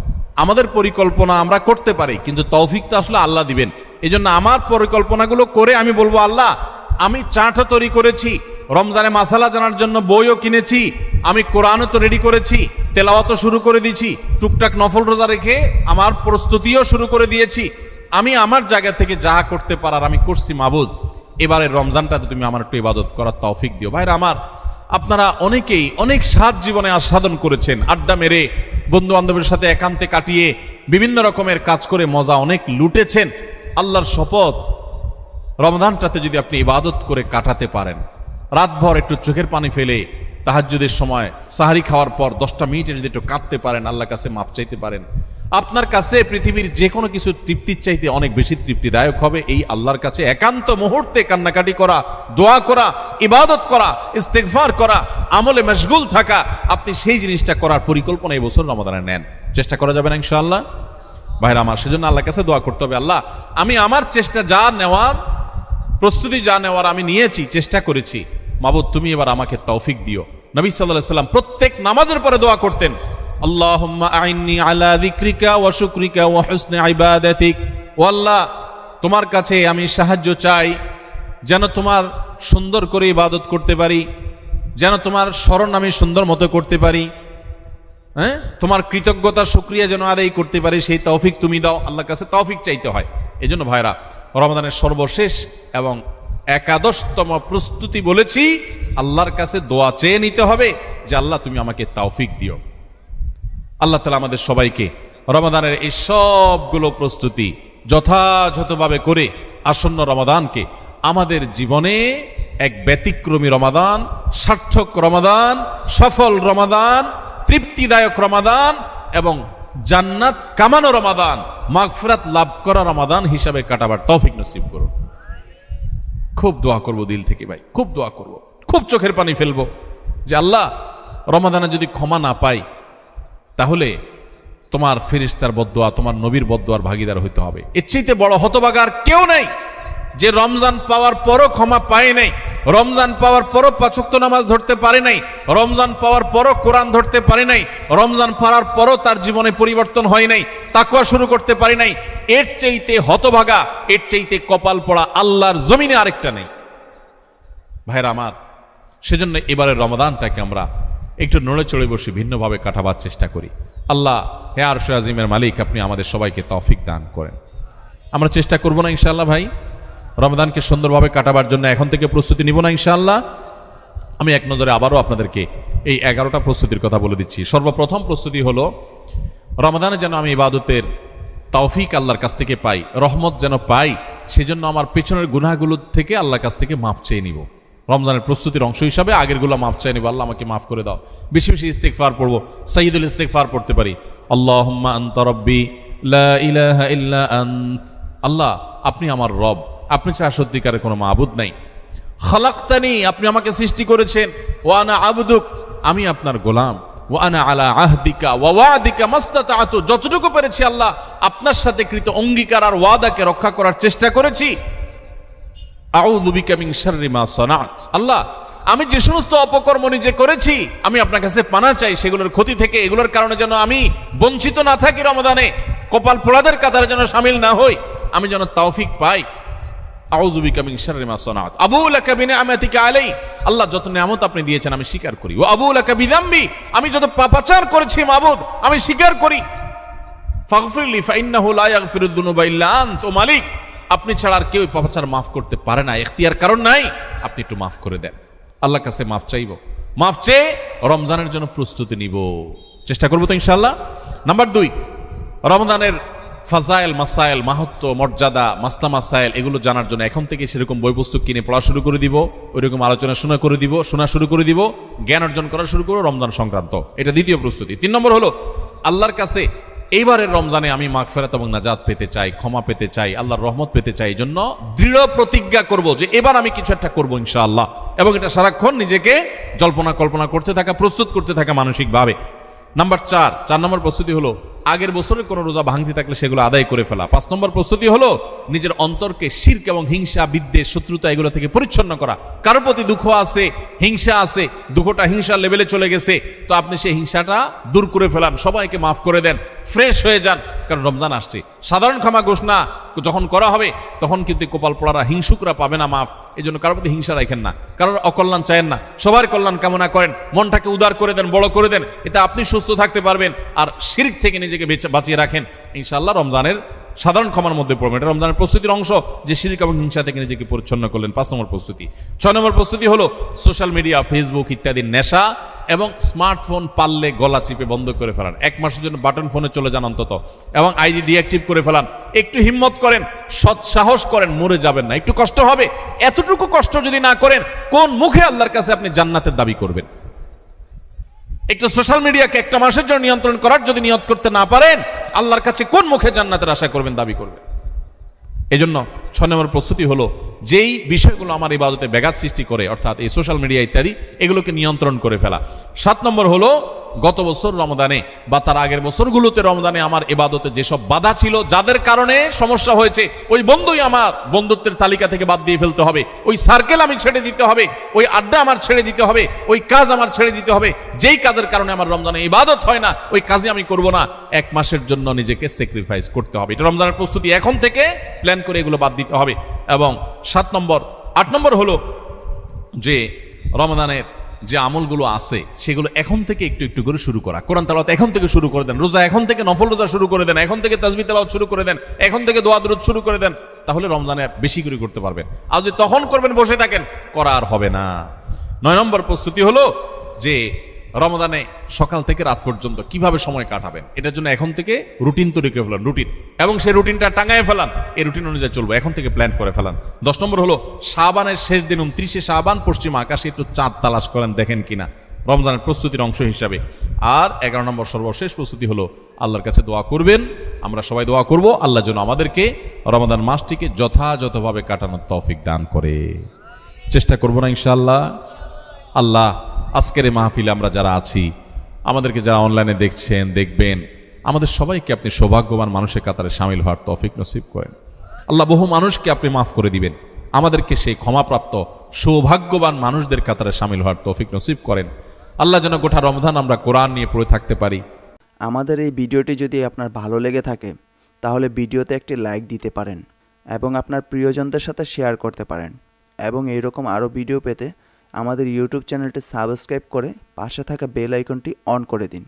আমাদের পরিকল্পনা আমরা করতে পারি, কিন্তু তৌফিকটা আসলে আল্লাহ দিবেন। এই জন্য আমার পরিকল্পনাগুলো করে আমি বলবো, আল্লাহ, আমি চাটও তৈরি করেছি, রমজানে মাসালা জানার জন্য বইও কিনেছি, আমি কোরআনও তো রেডি করেছি, তেলাওয়াতও শুরু করে দিয়েছি, টুকটাক নফল রোজা রেখে আমার প্রস্তুতিও শুরু করে দিয়েছি। আমি আমার জায়গা থেকে যা করতে পারার আমি করছি। মাবুদ, এবারের রমজানটাতে তুমি আমার একটু ইবাদত করার তৌফিক দিও। ভাইরা আমার, আপনারা অনেকেই অনেক স্বাদ জীবনে আস্বাদন করেছেন, আড্ডা মেরে বন্ধু বান্ধবের সাথে একান্তে কাটিয়ে বিভিন্ন রকমের কাজ করে মজা অনেক লুটেছেন। আল্লাহর শপথ, রমজানটাতে যদি আপনি ইবাদত করে কাটাতে পারেন, রাতভর একটু চোখের পানি ফেলে তাহাজ্জুদের সময় সাহারি খাওয়ার পর 10টা মিনিটে যদি একটু কাঁদতে পারেন, আল্লাহর কাছে মাপ চাইতে পারেন, আপনার কাছে পৃথিবীর যে কোনো কিছু তৃপ্তির চাইতে অনেক বেশি তৃপ্তিদায়ক হবে এই আল্লাহর কাছে একান্ত মুহূর্তে কান্নাকাটি করা, দোয়া করা, ইবাদত করা, ইস্তেগফার করা, আমলে মশগুল থাকা। আপনি সেই জিনিসটা করার পরিকল্পনা এই বছর রমাদানে নেন। চেষ্টা করা যাবে না ইনশাআল্লাহ? ভাইরা আমার, সেজন্য আল্লাহর কাছে দোয়া করতে হবে, আল্লাহ, আমি আমার চেষ্টা যা নেওয়ার, প্রস্তুতি যা নেওয়ার আমি নিয়েছি, চেষ্টা করেছি, মাবুদ তুমি এবার আমাকে তৌফিক দিও। নবী সাল্লাল্লাহু আলাইহি সাল্লাম প্রত্যেক নামাজের পরে দোয়া করতেন, আল্লাহুম্মা আইন্নি আলা যিকরিকা ওয়া শুকরিকা ওয়া হুসনি ইবাদাতিক। ও আল্লাহ, তোমার কাছে আমি সাহায্য চাই যেন তোমার সুন্দর করে ইবাদত করতে পারি, যেন তোমার স্মরণ আমি সুন্দর মতো করতে পারি, হ্যাঁ, তোমার কৃতজ্ঞতা শুকরিয়া যেন আদায় করতে পারি, সেই তৌফিক তুমি দাও। আল্লাহর কাছে তৌফিক চাইতে হয়। এই জন্য ভাইরা, রমাদানের সর্বশেষ এবং 11তম প্রস্তুতি বলেছি, আল্লাহর কাছে দোয়া চেয়ে নিতে হবে যে আল্লাহ তুমি আমাকে তৌফিক দিও। আল্লাহ তাআলা আমাদের সবাইকে রমাদানের এই সবগুলো প্রস্তুতি যথাযথভাবে করে আসন্ন রমাদানকে আমাদের জীবনে এক ব্যতিক্রমী রমাদান, সার্থক রমাদান, সফল রমাদান, তৃপ্তিদায়ক রমাদান এবং জান্নাত কামানো রমাদান, মাগফিরাত লাভ করা রমাদান হিসাবে কাটাবার তৌফিক নসিব করুন। খুব দোয়া করব দিল থেকে ভাই, খুব দোয়া করব, খুব চোখের পানি ফেলবো যে আল্লাহ, রমাদানে যদি ক্ষমা না পাই তাহলে তোমার ফেরেশতার বদদোয়া, তোমার নবীর বদদোয়ার ভাগীদার হইতে হবে। এর চাইতে বড় হতভাগা আর কেউ নাই যে রমজান পাওয়ার পরও ক্ষমা পায় নাই, রমজান পাওয়ার পরও 5 ওয়াক্ত নামাজ ধরতে পারে নাই, রমজান পাওয়ার পরও কোরআন ধরতে পারে নাই, রমজান পাওয়ার পরও তার জীবনে পরিবর্তন হয় নাই, তাকওয়া শুরু করতে পারে নাই। এর চাইতে হতভাগা, এর চাইতে কপাল পড়া আল্লাহর জমিনে আরেকটা নেই। ভাইরা আমার, সেজন্য এবারের রমাদানটাকে আমরা একটু নড়ে চড়ে বসে ভিন্নভাবে কাটাবার চেষ্টা করি। আল্লাহ, হে আরশে আজিমের মালিক, আপনি আমাদের সবাইকে তৌফিক দান করেন। আমরা চেষ্টা করব না ইনশাআল্লাহ ভাই, রমাদানকে সুন্দরভাবে কাটাবার জন্য এখন থেকে প্রস্তুতি নিব না ইনশাআল্লাহ? আমি এক নজরে আবারও আপনাদেরকে এই 11টা প্রস্তুতির কথা বলে দিচ্ছি। সর্বপ্রথম প্রস্তুতি হলো, রমাদানে যেন আমি ইবাদতের তৌফিক আল্লাহর কাছ থেকে পাই, রহমত যেন পাই, সেজন্য আমার পেছনের গুনাহগুলো থেকে আল্লাহর কাছ থেকে মাপ চেয়ে নিব। রমজানের প্রস্তুতির অংশ হিসাবে আগেরগুলো মাপ চাই নিব, আল্লাহ আমাকে মাফ করে দাও। বেশি বেশি ইস্তেগফার পড়বো, সাইয়্যিদুল ইস্তেগফার পড়তে পারি, আল্লাহুম্মা আনতা রাব্বি লা ইলাহা ইল্লা আনত। আল্লাহ, আপনি আমার রব, আপনি ছাড়া সত্যিকারের কোনো মাবুদ নাই। খালাকতানি, আপনি আমাকে সৃষ্টি করেছেন, ওয়া আনা আবদুক, আমি আপনার গোলাম, ওয়া আনা আলা আহদিকা ওয়া ওয়াদিকা মাস্তাতাতু, যতটুকু পেরেছি আল্লাহ আপনার সাথে কৃত অঙ্গীকার আর ওয়াদাকে রক্ষা করার চেষ্টা করেছি। আউযু বিকা মিন শাররি মা সানাত, আল্লাহ, আমি যে সমস্ত অপকর্ম নিজে করেছি আমি আপনার কাছে পানা চাই সেগুলোর ক্ষতি থেকে, এগুলোর কারণে যেন আমি বঞ্চিত না থাকি রমাদানে। কপাল পোড়াদের কাতারে যেন শামিল না হই, আমি যেন তৌফিক পাই। আউযু বিকা মিন শাররি মা সানাত আবু লাকা বিনিআমাতিকা আলাই, আল্লাহ যত নিয়ামত আপনি দিয়েছেন আমি স্বীকার করি। ওয়া আবু লাকা বিযামবি, আমি যত পাপাচার করেছি মাবুদ আমি স্বীকার করি। ফাগফিরলি ফাইন্নাহু লা ইয়াগফিরুয যুনুবা ইল্লা আনতা, ও মালিক আপনি ছাড়া আর কেউ পাপাচার মাফ করতে পারে না, ইখতিয়ার কারণ নাই, আপনি একটু মাফ করে দেন। আল্লাহর কাছে মাফ চাইবো, মাফ চেয়ে রমজানের জন্য প্রস্তুতি নিব, চেষ্টা করবো তো ইনশাআল্লাহ। নাম্বার 2, রমজানের ফাজাইল মাসাইল, মাহাত্ম্য, মর্যাদা, মাসলা মাসাইল এগুলো জানার জন্য এখন থেকে সেরকম বই পুস্তক কিনে পড়া শুরু করে দিব, ওইরকম আলোচনা শোনা শুরু করে দিব, জ্ঞান অর্জন করা শুরু করবো রমজান সংক্রান্ত। এটা দ্বিতীয় প্রস্তুতি। 3 নম্বর হলো আল্লাহর কাছে এইবারের রমজানে আমি মাগফিরাত এবং নাজাত পেতে চাই, ক্ষমা পেতে চাই, আল্লাহর রহমত পেতে চাই। এই জন্য দৃঢ় প্রতিজ্ঞা করব যে এবার আমি কিছু একটা করবো ইনশাআল্লাহ, এবং এটা সারাক্ষণ নিজেকে জল্পনা কল্পনা করতে থাকা, প্রস্তুত করতে থাকা মানসিকভাবে। নাম্বার 4 নম্বর প্রস্তুতি হলো আগের বছরের কোনো রোজা ভাঙতি থাকলে সেগুলো আদায় করে ফেলা। 5 নম্বর প্রস্তুতি হলো নিজের অন্তরকে শিরক এবং হিংসা, বিদ্বেষ, শত্রুতা এগুলো থেকে পরিচ্ছন্ন করা। কারোর প্রতি দুঃখ আছে, হিংসা আছে, দুঃখটা হিংসার লেভেলে চলে গেছে, তো আপনি সেই হিংসাটা দূর করে ফেলান, সবাইকে মাফ করে দেন, ফ্রেশ হয়ে যান। কারণ রমজান আসছে, সাধারণ ক্ষমা ঘোষণা যখন করা হবে তখন কিন্তু কপাল পোড়ারা, হিংসুকরা পাবে না মাফ। এই জন্য কারোর প্রতি হিংসা রাখেন না, কারোর অকল্যাণ চায়েন না, সবার কল্যাণ কামনা করেন, মনটাকে উদার করে দেন, বড় করে দেন, এতে আপনি সুস্থ থাকতে পারবেন। আর শিরক থেকে নিজেকে বাঁচিয়ে রাখেন, ইনশাআল্লাহ রমজানের সাধারণ ক্ষমার মধ্যে পড়বেন। এটা রমজানের প্রস্তুতির অংশ, যে শিরক এবং হিংসা থেকে নিজেকে পরিচ্ছন্ন করলেন। 5 নম্বর প্রস্তুতি। 6 নম্বর প্রস্তুতি হলো সোশ্যাল মিডিয়া, ফেসবুক ইত্যাদি নেশা এবং স্মার্টফোন পারলে গলা চিপে বন্ধ করে ফেলান। 1 মাসের জন্য বাটন ফোনে চলে যান অন্তত, এবং আইডি ডিঅ্যাক্টিভ করে ফেলান। একটু হিম্মত করেন, সৎ সাহস করেন, মরে যাবেন না। একটু কষ্ট হবে, এতটুকু কষ্ট যদি না করেন কোন মুখে আল্লাহর কাছে আপনি জান্নাতের দাবি করবেন? একটু সোশ্যাল মিডিয়াকে 1 মাসের জন্য নিয়ন্ত্রণ করার যদি নিয়ত করতে না পারেন, আল্লাহর কাছে কোন মুখে জান্নাতের আশা করবেন, দাবি করবেন? এজন্য 6 নম্বর প্রস্তুতি হলো যেই বিষয়গুলো আমার ইবাদতে ব্যাঘাত সৃষ্টি করে, অর্থাৎ এই সোশ্যাল মিডিয়া ইত্যাদি, এগুলোকে নিয়ন্ত্রণ করে ফেলা। 7 নম্বর হলো গত বছর রমজানে বা তার আগের বছরগুলোতে রমজানে আমার ইবাদতে যেসব বাধা ছিল, যাদের কারণে সমস্যা হয়েছে, ওই বন্ধুই আমার বন্ধুত্বের তালিকা থেকে বাদ দিয়ে ফেলতে হবে, ওই সার্কেল আমি ছেড়ে দিতে হবে, ওই আড্ডা আমার ছেড়ে দিতে হবে, ওই কাজ আমার ছেড়ে দিতে হবে, যেই কাজের কারণে আমার রমজানে ইবাদত হয় না, ওই কাজে আমি করব না। 1 মাসের জন্য নিজেকে স্যাক্রিফাইস করতে হবে। এটা রমজানের প্রস্তুতি, এখন থেকে প্ল্যান করে এগুলো বাদ দিতে হবে। এবং 8 নম্বর হলো যে রমজানের যে আমলগুলো আছে সেগুলো এখন থেকে একটু একটু করে শুরু করা। কোরআন তেলাওয়াত এখন থেকে শুরু করে দেন, রোজা এখন থেকে, নফল রোজা শুরু করে দেন, এখন থেকে তাসবিহ তেলাওয়াত শুরু করে দেন, এখন থেকে দোয়া দুরূদ শুরু করে দেন, তাহলে রমজানে বেশি করে করতে পারবেন। আর যদি তখন করবেন বসে থাকেন, করা আর হবে না। 9 নম্বর প্রস্তুতি হলো যে রমজানে সকাল থেকে রাত পর্যন্ত কিভাবে সময় কাটাবেন, এটার জন্য এখন থেকে রুটিন তৈরি করে ফেলান, রুটিন, এবং সেই রুটিনটা টাঙায় ফেলান, এই রুটিন অনুযায়ী চলবো, এখন থেকে প্ল্যান করে ফেলান। 10 নম্বর হলো শাবানের শেষ দিন 29শে শাবান পশ্চিম আকাশে একটু চাঁদ তালাশ করেন, দেখেন কিনা, রমজানের প্রস্তুতির অংশ হিসাবে। আর 11 নম্বর সর্বশেষ প্রস্তুতি হলো আল্লাহর কাছে দোয়া করবেন, আমরা সবাই দোয়া করব আল্লাহ যেন আমাদেরকে রমাদান মাসটিকে যথাযথভাবে কাটানোর তৌফিক দান করে। চেষ্টা করবো না ইনশাআল্লাহ? আল্লাহ আজকের এই মাহফিলে আমরা যারা আছি, আমাদেরকে যারা অনলাইনে দেখছেন, দেখবেন, আমাদের সবাইকে আপনি সৌভাগ্যবান মানুষের কাতারে শামিল হওয়ার তৌফিক নসিব করেন। আল্লাহ বহু মানুষকে আপনি মাফ করে দিবেন, আমাদেরকে সেই ক্ষমাপ্রাপ্ত সৌভাগ্যবান মানুষদের কাতারে শামিল হওয়ার তৌফিক নসিব করেন। আল্লাহ যেন গোটা রমজান আমরা কোরআন নিয়ে পড়ে থাকতে পারি। আমাদের এই ভিডিওটি যদি আপনার ভালো লেগে থাকে তাহলে ভিডিওতে একটি লাইক দিতে পারেন এবং আপনার প্রিয়জনদের সাথে শেয়ার করতে পারেন, এবং এইরকম আরও ভিডিও পেতে আমাদের ইউটিউব চ্যানেলটি সাবস্ক্রাইব করে পাশে থাকা বেল আইকনটি অন করে দিন।